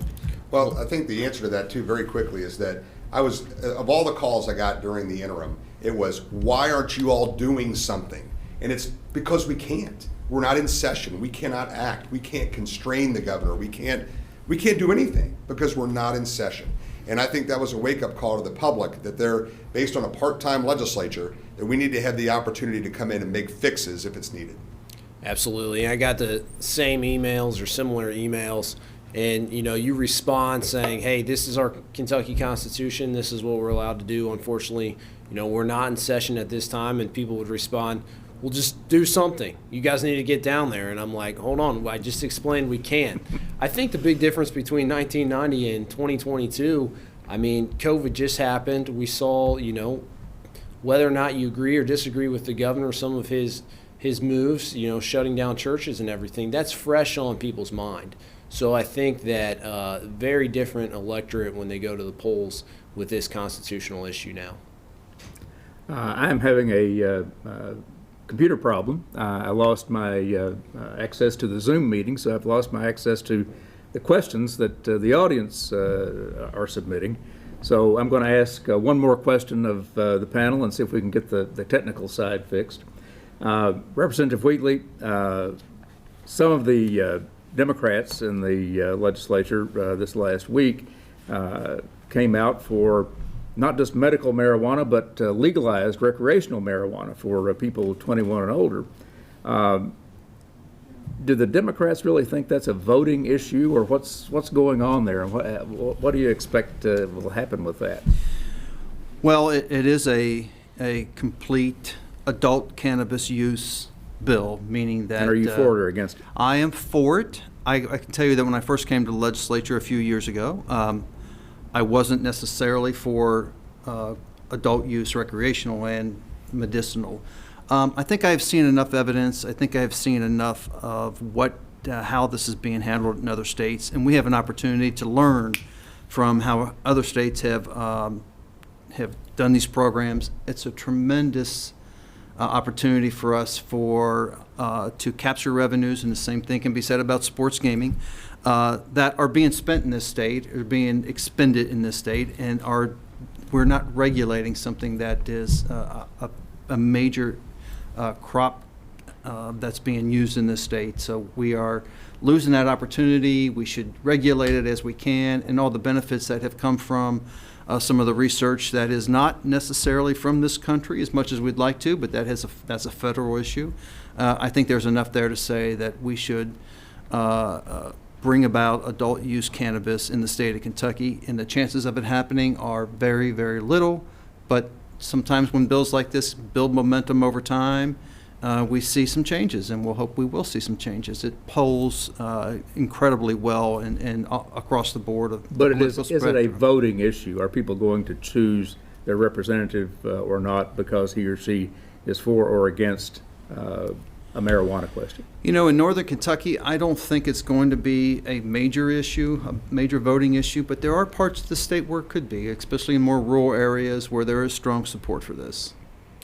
Well, I think the answer to that too, very quickly, is that of all the calls I got during the interim, it was, why aren't you all doing something? And it's because we can't. We're not in session. We cannot act. We can't constrain the governor. We can't do anything because we're not in session. And I think that was a wake-up call to the public, that they're based on a part-time legislature, that we need to have the opportunity to come in and make fixes if it's needed. Absolutely. I got the same emails or similar emails, and you respond saying, hey, this is our Kentucky Constitution, this is what we're allowed to do. Unfortunately, we're not in session at this time, and people would respond, well, just do something. You guys need to get down there. And I'm like, hold on, I just explained we can. I think the big difference between 1990 and 2022, COVID just happened. We saw, whether or not you agree or disagree with the governor, some of his moves, shutting down churches and everything, that's fresh on people's mind. So I think that very different electorate when they go to the polls with this constitutional issue now. I'm having a computer problem. I lost my access to the Zoom meeting, so I've lost my access to the questions that the audience are submitting. So I'm going to ask one more question of the panel and see if we can get the technical side fixed. Representative Wheatley, some of the Democrats in the legislature this last week came out for not just medical marijuana, but legalized recreational marijuana for people 21 and older. Do the Democrats really think that's a voting issue, or what's going on there, and what do you expect will happen with that? Well, it is a complete adult cannabis use bill, meaning that... And are you for it or against it? I am for it. I can tell you that when I first came to the legislature a few years ago, I wasn't necessarily for adult use, recreational and medicinal. I think I've seen enough evidence. I think I've seen enough of how this is being handled in other states, and we have an opportunity to learn from how other states have done these programs. It's a tremendous opportunity for us to capture revenues, and the same thing can be said about sports gaming that are being spent in this state, or being expended in this state, and we're not regulating something that is a major crop that's being used in this state. So we are losing that opportunity. We should regulate it as we can, and all the benefits that have come from some of the research that is not necessarily from this country as much as we'd like to, but that's a federal issue. I think there's enough there to say that we should bring about adult use cannabis in the state of Kentucky, and the chances of it happening are very, very little. But sometimes when bills like this build momentum over time, we see some changes, and we'll hope we will see some changes. It polls incredibly well and across the board. But is it a voting issue? Are people going to choose their representative or not because he or she is for or against a marijuana question? In Northern Kentucky, I don't think it's going to be a major issue, a major voting issue, but there are parts of the state where it could be, especially in more rural areas where there is strong support for this.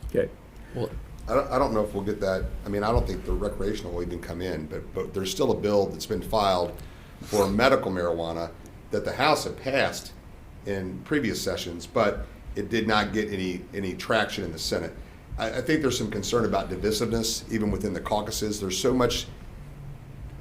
Okay. Well, I don't know if we'll get that. I don't think the recreational will even come in, but there's still a bill that's been filed for medical marijuana that the House had passed in previous sessions, but it did not get any traction in the Senate. I think there's some concern about divisiveness even within the caucuses. There's so much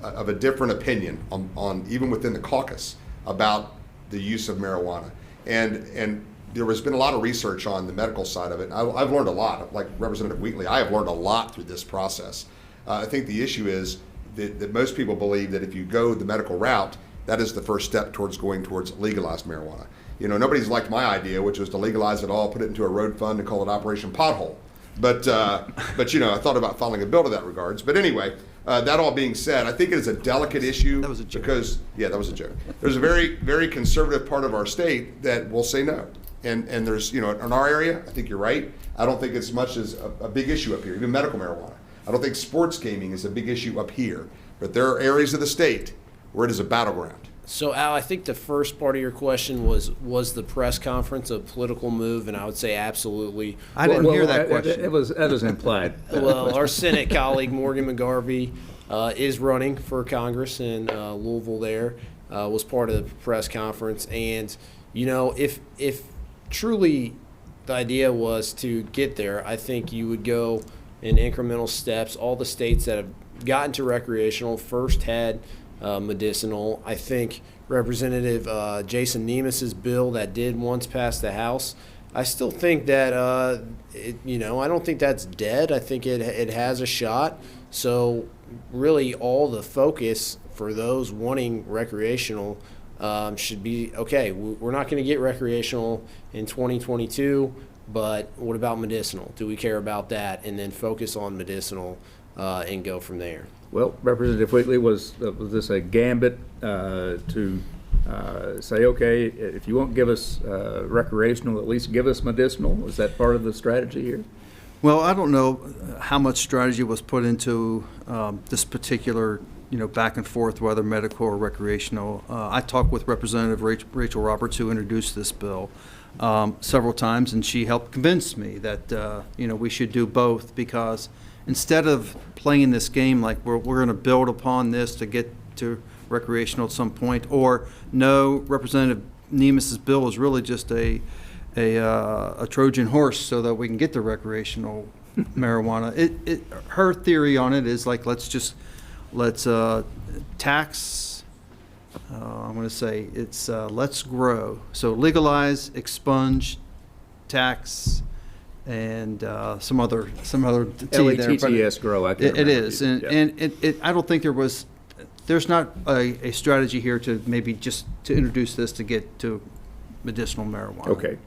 of a different opinion on even within the caucus about the use of marijuana, and there has been a lot of research on the medical side of it. I've learned a lot. Like Representative Wheatley, I have learned a lot through this process. I think the issue is that most people believe that if you go the medical route, that is the first step towards going towards legalized marijuana. Nobody's liked my idea, which was to legalize it all, put it into a road fund, and call it Operation Pothole. But I thought about filing a bill to that regards. But anyway, that all being said, I think it is a delicate issue. That was a joke. That was a joke. There's a very, very conservative part of our state that will say no. And there's, in our area, I think you're right. I don't think it's much as a big issue up here, even medical marijuana. I don't think sports gaming is a big issue up here. But there are areas of the state where it is a battleground. So, Al, I think the first part of your question was the press conference a political move, and I would say absolutely. I didn't hear that question. That was implied. Well, our Senate colleague, Morgan McGarvey, is running for Congress in Louisville there, was part of the press conference. And, if truly the idea was to get there, I think you would go in incremental steps. All the states that have gotten to recreational first had medicinal. I think Representative Jason Nemes's bill that did once pass the House, I still think that, I don't think that's dead. I think it has a shot. So really all the focus for those wanting recreational should be, okay, we're not going to get recreational in 2022, but what about medicinal? Do we care about that? And then focus on medicinal and go from there. Well, Representative Wheatley, was this a gambit to say, okay, if you won't give us recreational, at least give us medicinal? Was that part of the strategy here? Well, I don't know how much strategy was put into this particular, back and forth, whether medical or recreational. I talked with Representative Rachel Roberts, who introduced this bill, several times, and she helped convince me that, we should do both, because instead of playing this game like we're going to build upon this to get to recreational at some point, or no, Representative Nemes's bill is really just a Trojan horse so that we can get to recreational marijuana. Her theory on it is like, let's tax. I'm going to say it's let's grow. So legalize, expunge, tax, and some other T there. LETTS grow. I can't it remember. is, and I don't think there's not a strategy here to maybe just to introduce this to get to medicinal marijuana. Okay.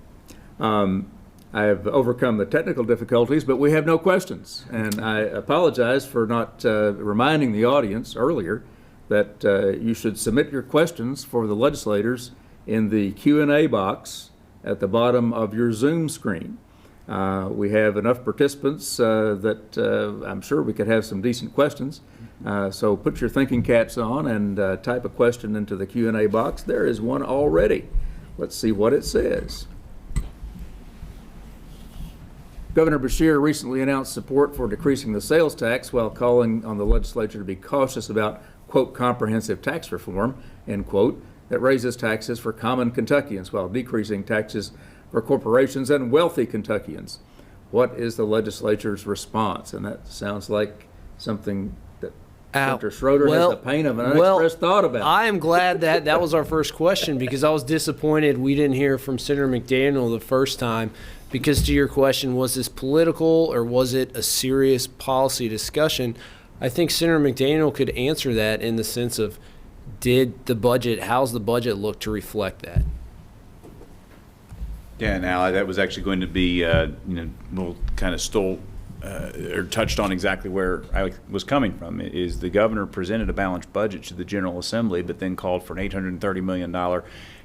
I have overcome the technical difficulties, but we have no questions. And I apologize for not reminding the audience earlier that you should submit your questions for the legislators in the Q&A box at the bottom of your Zoom screen. We have enough participants that I'm sure we could have some decent questions. So put your thinking caps on and type a question into the Q&A box. There is one already. Let's see what it says. Governor Beshear recently announced support for decreasing the sales tax while calling on the legislature to be cautious about, quote, comprehensive tax reform, end quote, that raises taxes for common Kentuckians while decreasing taxes for corporations and wealthy Kentuckians. What is the legislature's response? And that sounds like something that Dr. Schroder has the pain of an unexpressed thought about. I am glad that was our first question, because I was disappointed we didn't hear from Senator McDaniel the first time. Because to your question, was this political or was it a serious policy discussion? I think Senator McDaniel could answer that in the sense of, how's the budget look to reflect that? Yeah, now that was actually going to be, we'll kind of stole or touched on exactly where I was coming from. Is the governor presented a balanced budget to the General Assembly, but then called for an $830 million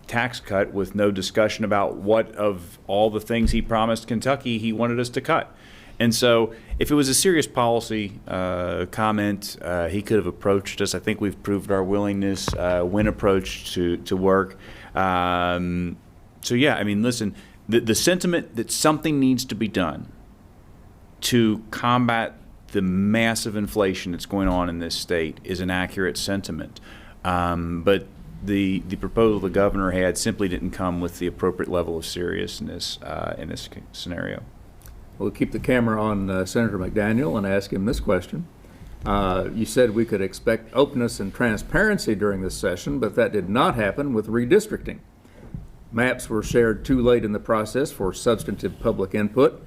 tax cut with no discussion about what of all the things he promised Kentucky he wanted us to cut. And so if it was a serious policy comment, he could have approached us. I think we've proved our willingness when approached to work. So yeah, I mean, listen, the sentiment that something needs to be done to combat the massive inflation that's going on in this state is an accurate sentiment. But the proposal the governor had simply didn't come with the appropriate level of seriousness in this scenario. We'll keep the camera on Senator McDaniel and ask him this question. You said we could expect openness and transparency during this session, but that did not happen with redistricting. Maps were shared too late in the process for substantive public input.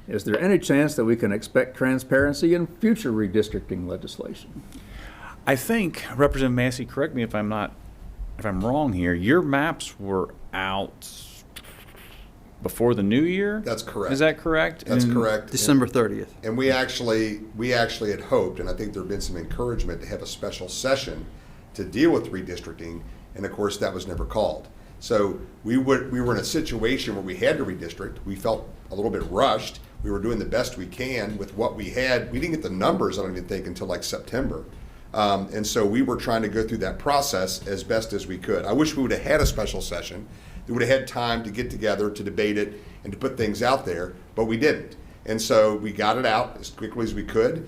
Is there any chance that we can expect transparency in future redistricting legislation? I think, Representative Massey, correct me if I'm wrong here, your maps were out before the new year? That's correct. Is that correct? That's correct. December 30th. And we actually had hoped, and I think there had been some encouragement to have a special session to deal with redistricting, and of course that was never called. So we were in a situation where we had to redistrict. We felt a little bit rushed. We were doing the best we can with what we had. We didn't get the numbers, I don't even think, until like September. And so we were trying to go through that process as best as we could. I wish we would have had a special session. We would have had time to get together, to debate it, and to put things out there, but we didn't. And so we got it out as quickly as we could.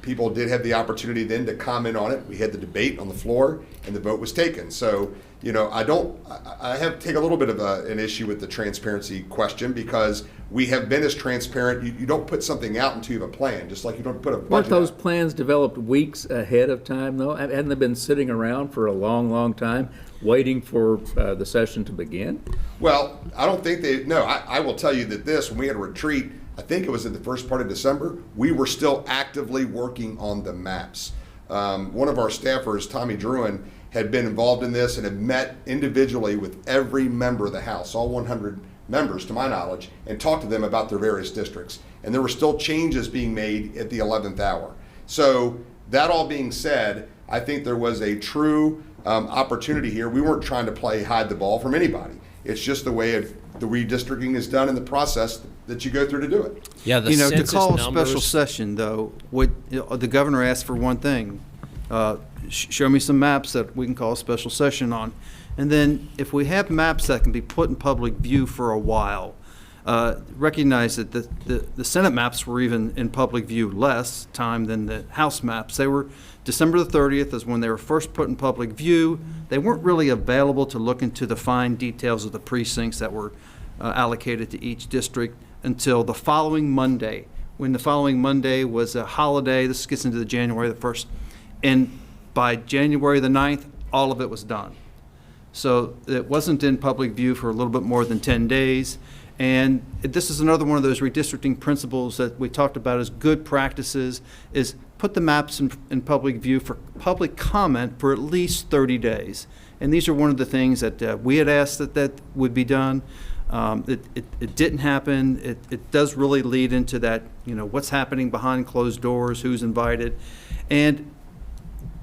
People did have the opportunity then to comment on it. We had the debate on the floor, and the vote was taken. So, you know, I have to take a little bit of an issue with the transparency question, because we have been as transparent. You don't put something out until you have a plan, just like you don't put a budget Weren't those out. plans developed weeks ahead of time, though? Hadn't they been sitting around for a long, long time, waiting for the session to begin? Well, I don't think I will tell you that when we had a retreat, I think it was in the first part of December, we were still actively working on the maps. One of our staffers, Tommy Druin, had been involved in this and had met individually with every member of the House, all 100 members to my knowledge, and talked to them about their various districts. And there were still changes being made at the 11th hour. So that all being said, I think there was a true opportunity here. We weren't trying to play hide the ball from anybody. It's just the way the redistricting is done in the process that you go through to do it. Yeah, the To census call a numbers. special session, though, the governor asked for one thing. Show me some maps that we can call a special session on. And then if we have maps that can be put in public view for a while, recognize that the Senate maps were even in public view less time than the House maps. They were December the 30th is when they were first put in public view. They weren't really available to look into the fine details of the precincts that were allocated to each district until the following Monday, when the following Monday was a holiday. This gets into the January the 1st. And by January the 9th, all of it was done. So it wasn't in public view for a little bit more than 10 days. And this is another one of those redistricting principles that we talked about as good practices, is put the maps in public view for public comment for at least 30 days. And these are one of the things that we had asked that would be done. It didn't happen. It does really lead into that, you know, what's happening behind closed doors, who's invited. And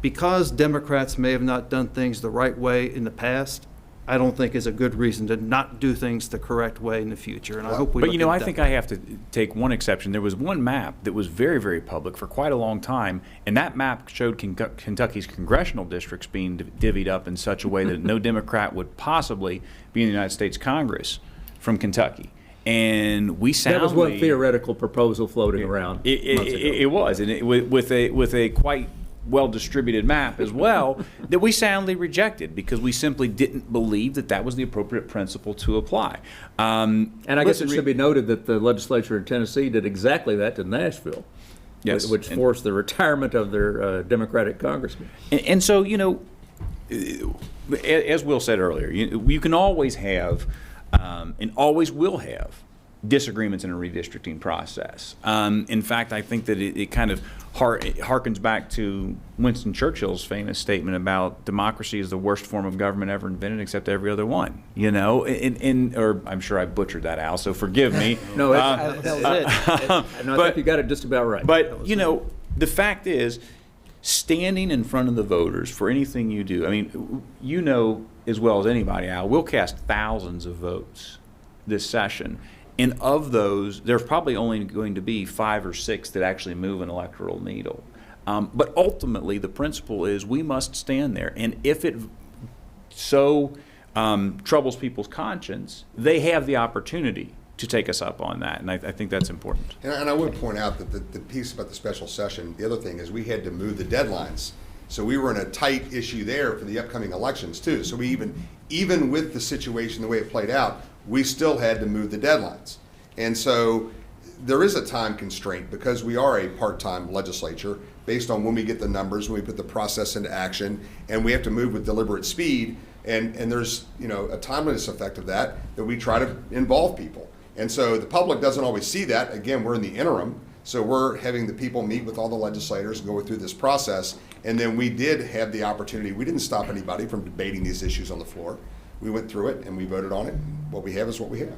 because Democrats may have not done things the right way in the past, I don't think is a good reason to not do things the correct way in the future. And I hope we But you know, look I at think that. I have to take one exception. There was one map that was very, very public for quite a long time, and that map showed Kentucky's congressional districts being divvied up in such a way that no Democrat would possibly be in the United States Congress from Kentucky. And we soundly... That was one theoretical proposal floating around months ago. It was, and with a quite well-distributed map as well, that we soundly rejected because we simply didn't believe that was the appropriate principle to apply. And I guess it should be noted that the legislature in Tennessee did exactly that to Nashville, Yes. which forced the retirement of their Democratic congressman. And so, you know, as Will said earlier, you can always have and always will have disagreements in a redistricting process. In fact, I think that it kind of harkens back to Winston Churchill's famous statement about democracy is the worst form of government ever invented except every other one. You know, or I'm sure I butchered that, Al, so forgive me. No, That was it. I think you got it just about right. But, you know, the fact is, standing in front of the voters for anything you do, I mean, you know as well as anybody, Al, we'll cast thousands of votes this session. And of those, there's probably only going to be 5 or 6 that actually move an electoral needle. But ultimately, the principle is we must stand there. And if it so troubles people's conscience, they have the opportunity to take us up on that. And I think that's important. And I would point out that the piece about the special session, the other thing is we had to move the deadlines. So we were in a tight issue there for the upcoming elections too. So we even with the situation the way it played out, we still had to move the deadlines. And so there is a time constraint because we are a part-time legislature based on when we get the numbers, when we put the process into action, and we have to move with deliberate speed. And there's, you know, a timeliness effect of that we try to involve people. And so the public doesn't always see that. Again, we're in the interim. So we're having the people meet with all the legislators and go through this process. And then we did have the opportunity. We didn't stop anybody from debating these issues on the floor. We went through it and we voted on it. What we have is what we have.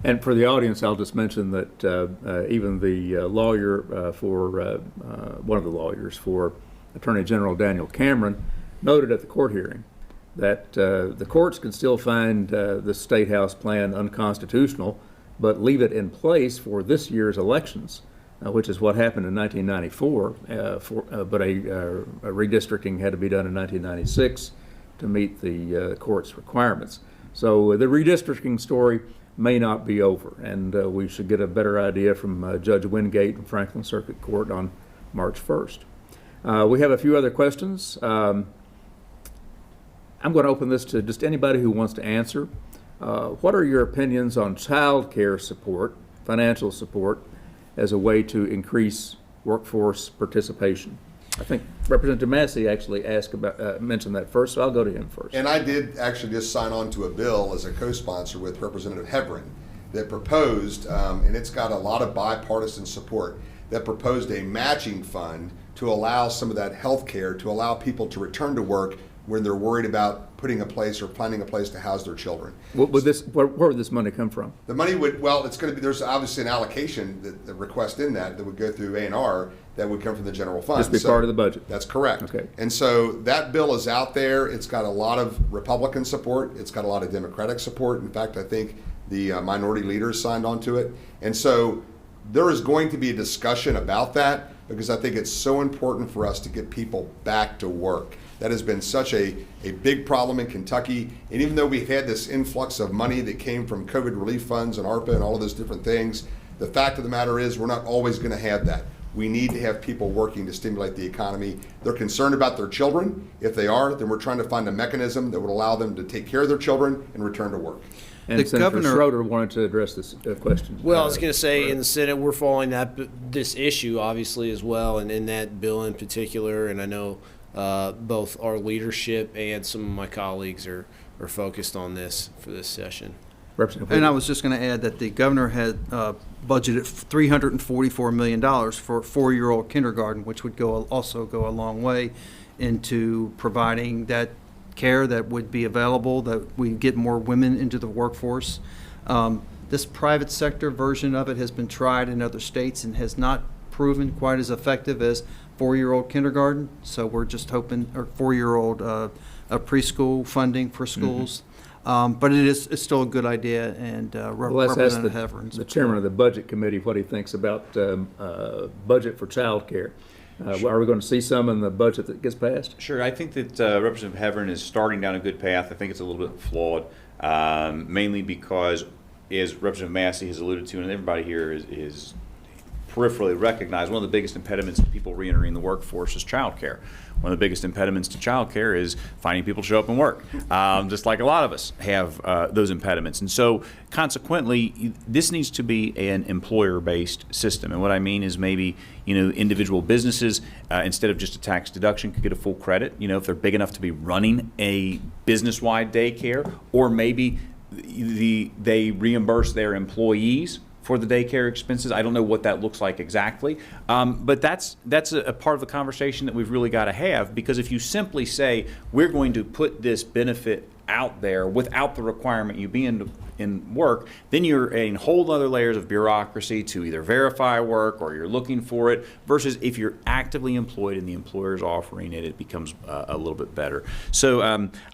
And for the audience, I'll just mention that even the lawyer for one of the lawyers for Attorney General Daniel Cameron noted at the court hearing that the courts can still find the State House plan unconstitutional, but leave it in place for this year's elections, which is what happened in 1994, but a redistricting had to be done in 1996 to meet the court's requirements. So the redistricting story may not be over, and we should get a better idea from Judge Wingate and Franklin Circuit Court on March 1st. We have a few other questions. I'm going to open this to just anybody who wants to answer. What are your opinions on child care support, financial support, as a way to increase workforce participation? I think Representative Massey actually mentioned that first, so I'll go to him first. And I did actually just sign on to a bill as a co-sponsor with Representative Hebron that proposed, and it's got a lot of bipartisan support, that proposed a matching fund to allow some of that health care, to allow people to return to work when they're worried about putting a place or planning a place to house their children. Where would this money come from? The money would, well, it's going to be, there's obviously an allocation, the request in that would go through A&R that would come from the general fund. Just be part of the budget. That's correct. Okay. And so that bill is out there. It's got a lot of Republican support. It's got a lot of Democratic support. In fact, I think the minority leaders signed on to it. And so there is going to be a discussion about that, because I think it's so important for us to get people back to work. That has been such a big problem in Kentucky. And even though we've had this influx of money that came from COVID relief funds and ARPA and all of those different things, the fact of the matter is we're not always going to have that. We need to have people working to stimulate the economy. They're concerned about their children. If they are, then we're trying to find a mechanism that would allow them to take care of their children and return to work. And The Senator governor- Schroder wanted to address this question. Well, I was going to say, in the Senate, we're following this issue, obviously, as well, and in that bill in particular, and I know both our leadership and some of my colleagues are focused on this for this session. Representative And I Wheatley. was just going to add that the governor had budgeted $344 million for four-year-old kindergarten, which would also go a long way into providing that care that would be available, that we get more women into the workforce. This private sector version of it has been tried in other states and has not proven quite as effective as four-year-old kindergarten. So we're just hoping, or four-year-old preschool funding for schools. But it's still a good idea, and Let's ask Representative Hebron's the chairman of the Budget Committee what he thinks about budget for child care. Are we going to see some in the budget that gets passed? Sure. I think that Representative Hebron is starting down a good path. I think it's a little bit flawed, mainly because, as Representative Massey has alluded to, and everybody here is peripherally recognized, one of the biggest impediments to people reentering the workforce is child care. One of the biggest impediments to child care is finding people to show up and work, just like a lot of us have those impediments. And so consequently, this needs to be an employer-based system. And what I mean is maybe, individual businesses, instead of just a tax deduction, could get a full credit, if they're big enough to be running a business-wide daycare, or maybe they reimburse their employees for the daycare expenses. I don't know what that looks like exactly, but that's a part of the conversation that we've really got to have, because if you simply say we're going to put this benefit out there without the requirement you be in work, then you're adding whole other layers of bureaucracy to either verify work or you're looking for it, versus if you're actively employed and the employer's offering it, it becomes a little bit better. So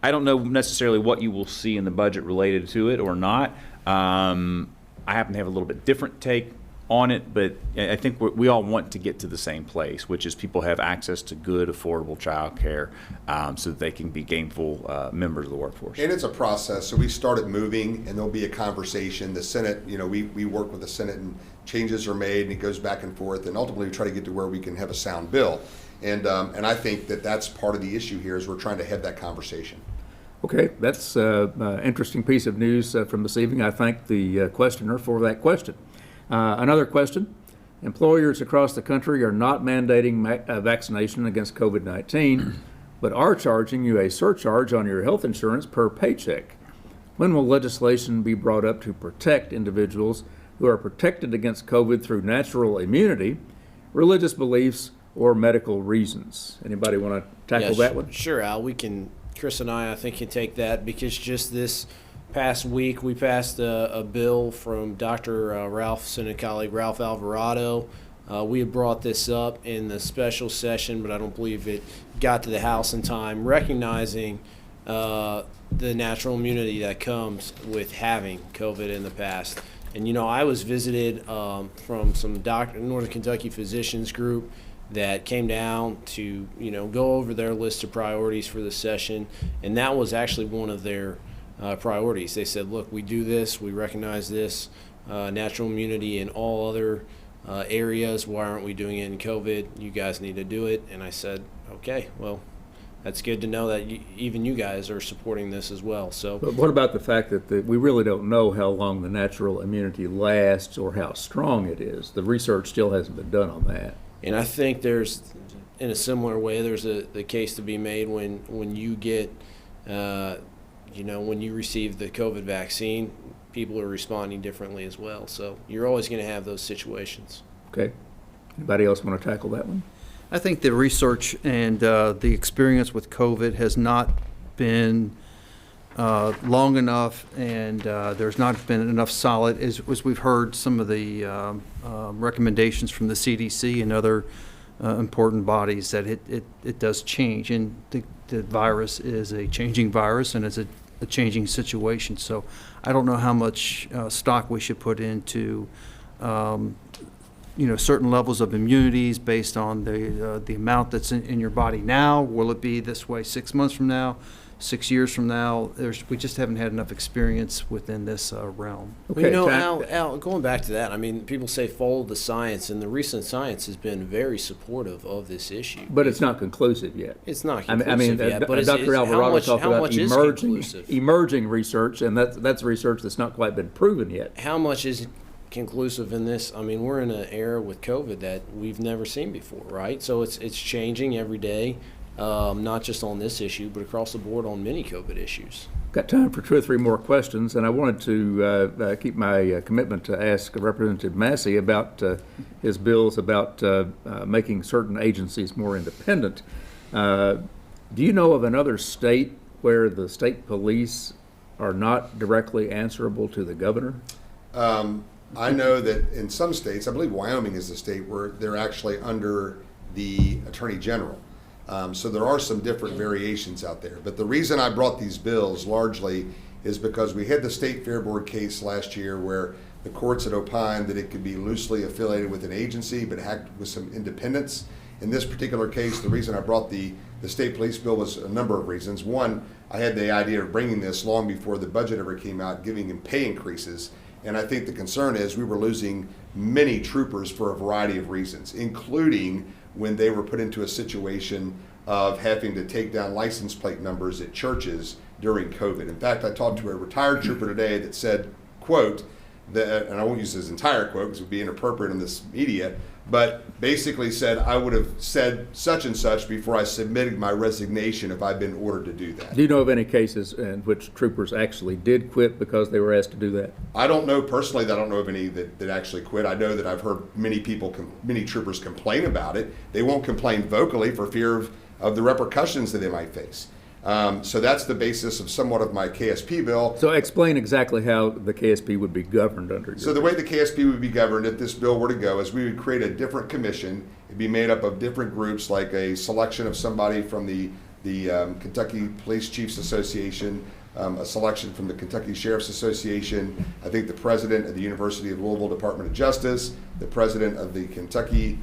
I don't know necessarily what you will see in the budget related to it or not. I happen to have a little bit different take on it, but I think we all want to get to the same place, which is people have access to good, affordable child care so that they can be gainful members of the workforce. And it's a process. So we started moving, and there'll be a conversation. The Senate, we work with the Senate, and changes are made, and it goes back and forth, and ultimately we try to get to where we can have a sound bill. And I think that's part of the issue here, is we're trying to have that conversation. Okay, that's an interesting piece of news from this evening. I thank the questioner for that question. Another question. Employers across the country are not mandating vaccination against COVID-19, but are charging you a surcharge on your health insurance per paycheck. When will legislation be brought up to protect individuals who are protected against COVID through natural immunity, religious beliefs, or medical reasons? Anybody want to tackle that one? Sure, Al. Chris and I think, can take that, because just this past week we passed a bill from Dr. Ralph, Senate colleague Ralph Alvarado. We had brought this up in the special session, but I don't believe it got to the House in time, recognizing the natural immunity that comes with having COVID in the past. And, you know, I was visited from some Northern Kentucky physicians group that came down to, you know, go over their list of priorities for the session. And that was actually one of their priorities. They said, look, we do this, we recognize this, natural immunity in all other areas. Why aren't we doing it in COVID? You guys need to do it. And I said, okay, well, that's good to know that even you guys are supporting this as well. So, but what about the fact that we really don't know how long the natural immunity lasts or how strong it is? The research still hasn't been done on that. And I think there's, in a similar way, there's the case to be made when you get, you know, when you receive the COVID vaccine, people are responding differently as well. So you're always going to have those situations. Okay. Anybody else want to tackle that one? I think the research and the experience with COVID has not been long enough, and there's not been enough solid, as we've heard some of the recommendations from the CDC and other important bodies, that it does change, and the virus is a changing virus, and it's a changing situation. So I don't know how much stock we should put into you know, certain levels of immunities based on the amount that's in your body now. Will it be this way 6 months from now, 6 years from now? We just haven't had enough experience within this realm. Okay, You know, Al, going back to that, I mean, people say follow the science, and the recent science has been very supportive of this issue. But it's not conclusive yet. It's not conclusive I mean, yet, but Dr. Alvarado talked how about much is emerging conclusive? research, and that's research that's not quite been proven yet. How much is conclusive in this? I mean, we're in an era with COVID that we've never seen before, right? So it's changing every day, not just on this issue, but across the board on many COVID issues. Got time for 2 or 3 more questions, and I wanted to keep my commitment to ask Representative Massey about his bills about making certain agencies more independent. Do you know of another state where the state police are not directly answerable to the governor? I know that in some states, I believe Wyoming is the state where they're actually under the Attorney General. So there are some different variations out there. But the reason I brought these bills largely is because we had the State Fair Board case last year where the courts had opined that it could be loosely affiliated with an agency but act with some independence. In this particular case, the reason I brought the state police bill was a number of reasons. One, I had the idea of bringing this long before the budget ever came out, giving them pay increases. And I think the concern is we were losing many troopers for a variety of reasons, including when they were put into a situation of having to take down license plate numbers at churches during COVID. In fact, I talked to a retired trooper today that said, quote, and I won't use his entire quote because it would be inappropriate in this media, but basically said, I would have said such and such before I submitted my resignation if I'd been ordered to do that. Do you know of any cases in which troopers actually did quit because they were asked to do that? I don't know personally. I don't know of any that actually quit. I know that I've heard many troopers complain about it. They won't complain vocally for fear of the repercussions that they might face. So that's the basis of somewhat of my KSP bill. So explain exactly how the KSP would be governed under your So the way the KSP would be governed if this bill were to go is we would create a different commission. It'd be made up of different groups, like a selection of somebody from the Kentucky Police Chiefs Association, a selection from the Kentucky Sheriff's Association, I think the president of the University of Louisville Department of Justice, the president of the the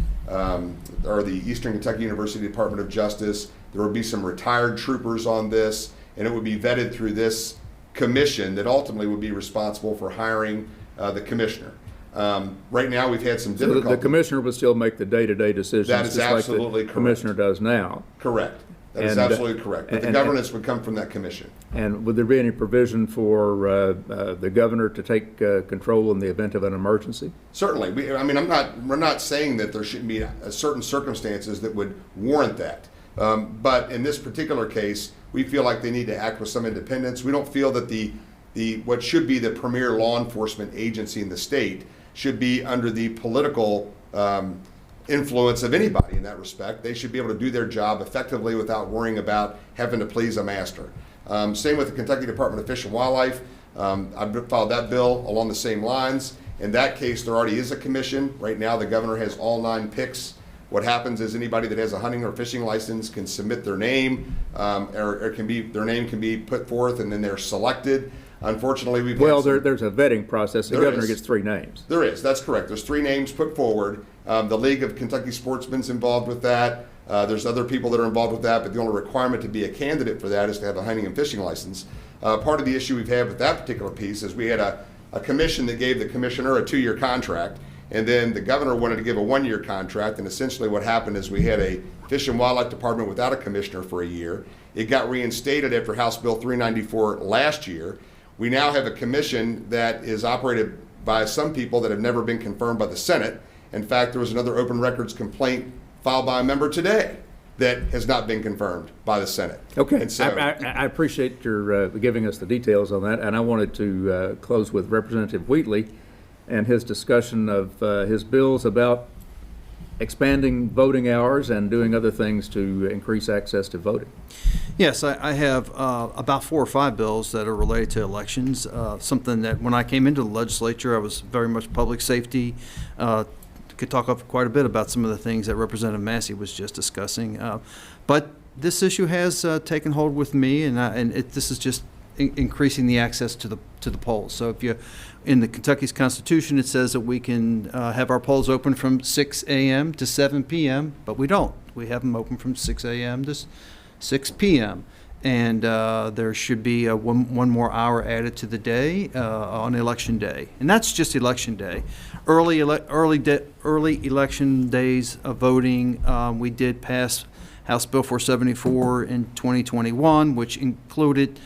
Eastern Kentucky University Department of Justice. There would be some retired troopers on this, and it would be vetted through this commission that ultimately would be responsible for hiring the commissioner. Right now, we've had some difficulty. So the commissioner would still make the day-to-day decisions, That is just absolutely like the correct. commissioner does now. Correct. That is absolutely correct. But the governance would come from that commission. And would there be any provision for the governor to take control in the event of an emergency? Certainly. We're not saying that there shouldn't be certain circumstances that would warrant that. But in this particular case, we feel like they need to act with some independence. We don't feel that what should be the premier law enforcement agency in the state should be under the political influence of anybody in that respect. They should be able to do their job effectively without worrying about having to please a master. Same with the Kentucky Department of Fish and Wildlife. I filed that bill along the same lines. In that case, there already is a commission. Right now, the governor has all 9 picks What happens is anybody that has a hunting or fishing license can submit their name, or their name can be put forth, and then they're selected. Unfortunately, there's a vetting process. The governor gets 3 names. There is. That's correct. There's 3 names put forward. The League of Kentucky Sportsmen's involved with that. There's other people that are involved with that, but the only requirement to be a candidate for that is to have a hunting and fishing license. Part of the issue we've had with that particular piece is we had a commission that gave the commissioner a 2-year contract, and then the governor wanted to give a 1-year contract, and essentially what happened is we had a Fish and Wildlife Department without a commissioner for a year. It got reinstated after House Bill 394 last year. We now have a commission that is operated by some people that have never been confirmed by the Senate. In fact, there was another open records complaint filed by a member today that has not been confirmed by the Senate. Okay, And so, I appreciate your giving us the details on that, and I wanted to close with Representative Wheatley and his discussion of his bills about expanding voting hours and doing other things to increase access to voting. Yes, I have about 4 or 5 bills that are related to elections. Something that when I came into the legislature, I was very much public safety. Could talk up quite a bit about some of the things that Representative Massey was just discussing. But this issue has taken hold with me, this is just increasing the access to the polls. So if you, in the Kentucky's Constitution, it says that we can have our polls open from 6 a.m. to 7 p.m., but we don't. We have them open from 6 a.m. to 6 p.m. And there should be one more hour added to the day on election day, and that's just election day. Early election days of voting, we did pass House Bill 474 in 2021, which included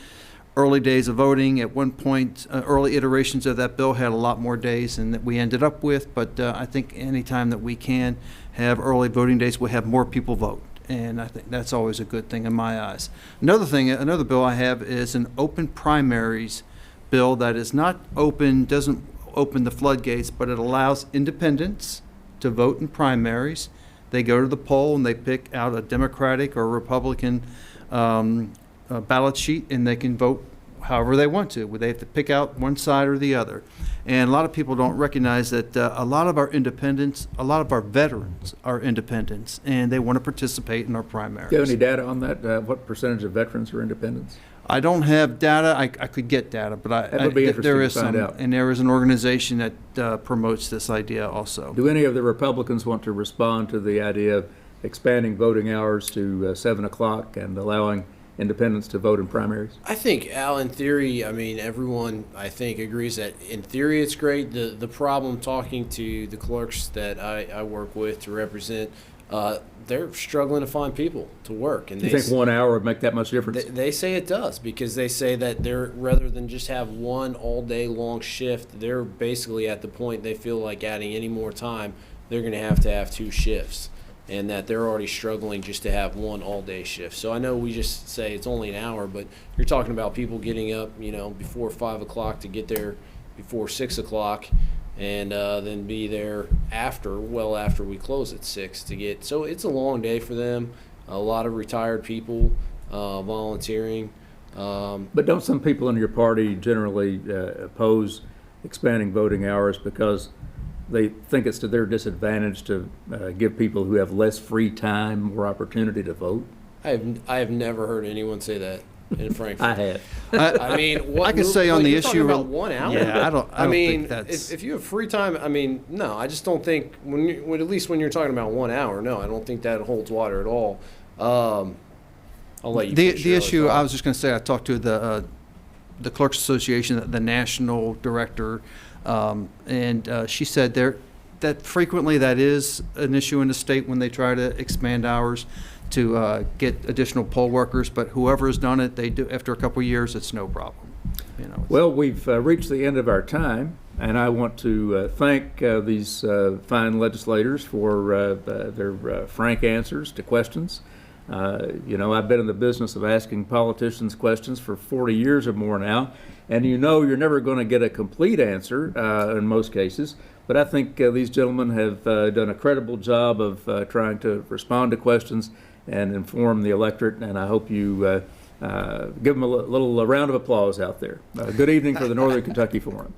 early days of voting. At one point, early iterations of that bill had a lot more days than that we ended up with, but I think any time that we can have early voting days, we'll have more people vote. And I think that's always a good thing in my eyes. Another bill I have is an open primaries bill that is not open, doesn't open the floodgates, but it allows independents to vote in primaries. They go to the poll and they pick out a Democratic or Republican ballot sheet, and they can vote however they want to. They have to pick out one side or the other. And a lot of people don't recognize that a lot of our independents, a lot of our veterans are independents, and they want to participate in our primaries. Do you have any data on that? What percentage of veterans are independents? I don't have data. I could get data, but that would be interesting there is to find out. And there is an organization that promotes this idea also. Do any of the Republicans want to respond to the idea of expanding voting hours to 7 o'clock and allowing independents to vote in primaries? I think, Al, in theory, I mean, everyone, I think, agrees that in theory it's great. The problem, talking to the clerks that I work with to represent, they're struggling to find people to work. And you think 1 hour would make that much difference? They say it does, because they say that they're, rather than just have one all-day-long shift, they're basically at the point they feel like adding any more time, they're going to have 2 shifts. And that they're already struggling just to have one all-day shift. So I know we just say it's only an hour, but you're talking about people getting up, before 5 o'clock to get there before 6 o'clock, and then be there after we close at 6 to get. So it's a long day for them. A lot of retired people volunteering. But don't some people in your party generally oppose expanding voting hours because they think it's to their disadvantage to give people who have less free time more opportunity to vote? I have never heard anyone say that in Frankfurt. I have. I mean, I can say on the you're issue talking about 1 hour. Yeah, I don't mean, think that's. if you have free time, I mean, no, I just don't think at least when you're talking about 1 hour, no, I don't think that holds water at all. I'll let you. The issue, I was just going to say, I talked to the Clerks Association, the national director. And she said that frequently that is an issue in the state when they try to expand hours to get additional poll workers. But whoever has done it, they do after a couple of years, it's no problem. Well, we've reached the end of our time, and I want to thank these fine legislators for their frank answers to questions. I've been in the business of asking politicians questions for 40 years or more now, and you're never going to get a complete answer in most cases, but I think these gentlemen have done a credible job of trying to respond to questions and inform the electorate, and I hope you give them a little round of applause out there. Good evening for the Northern Kentucky Forum.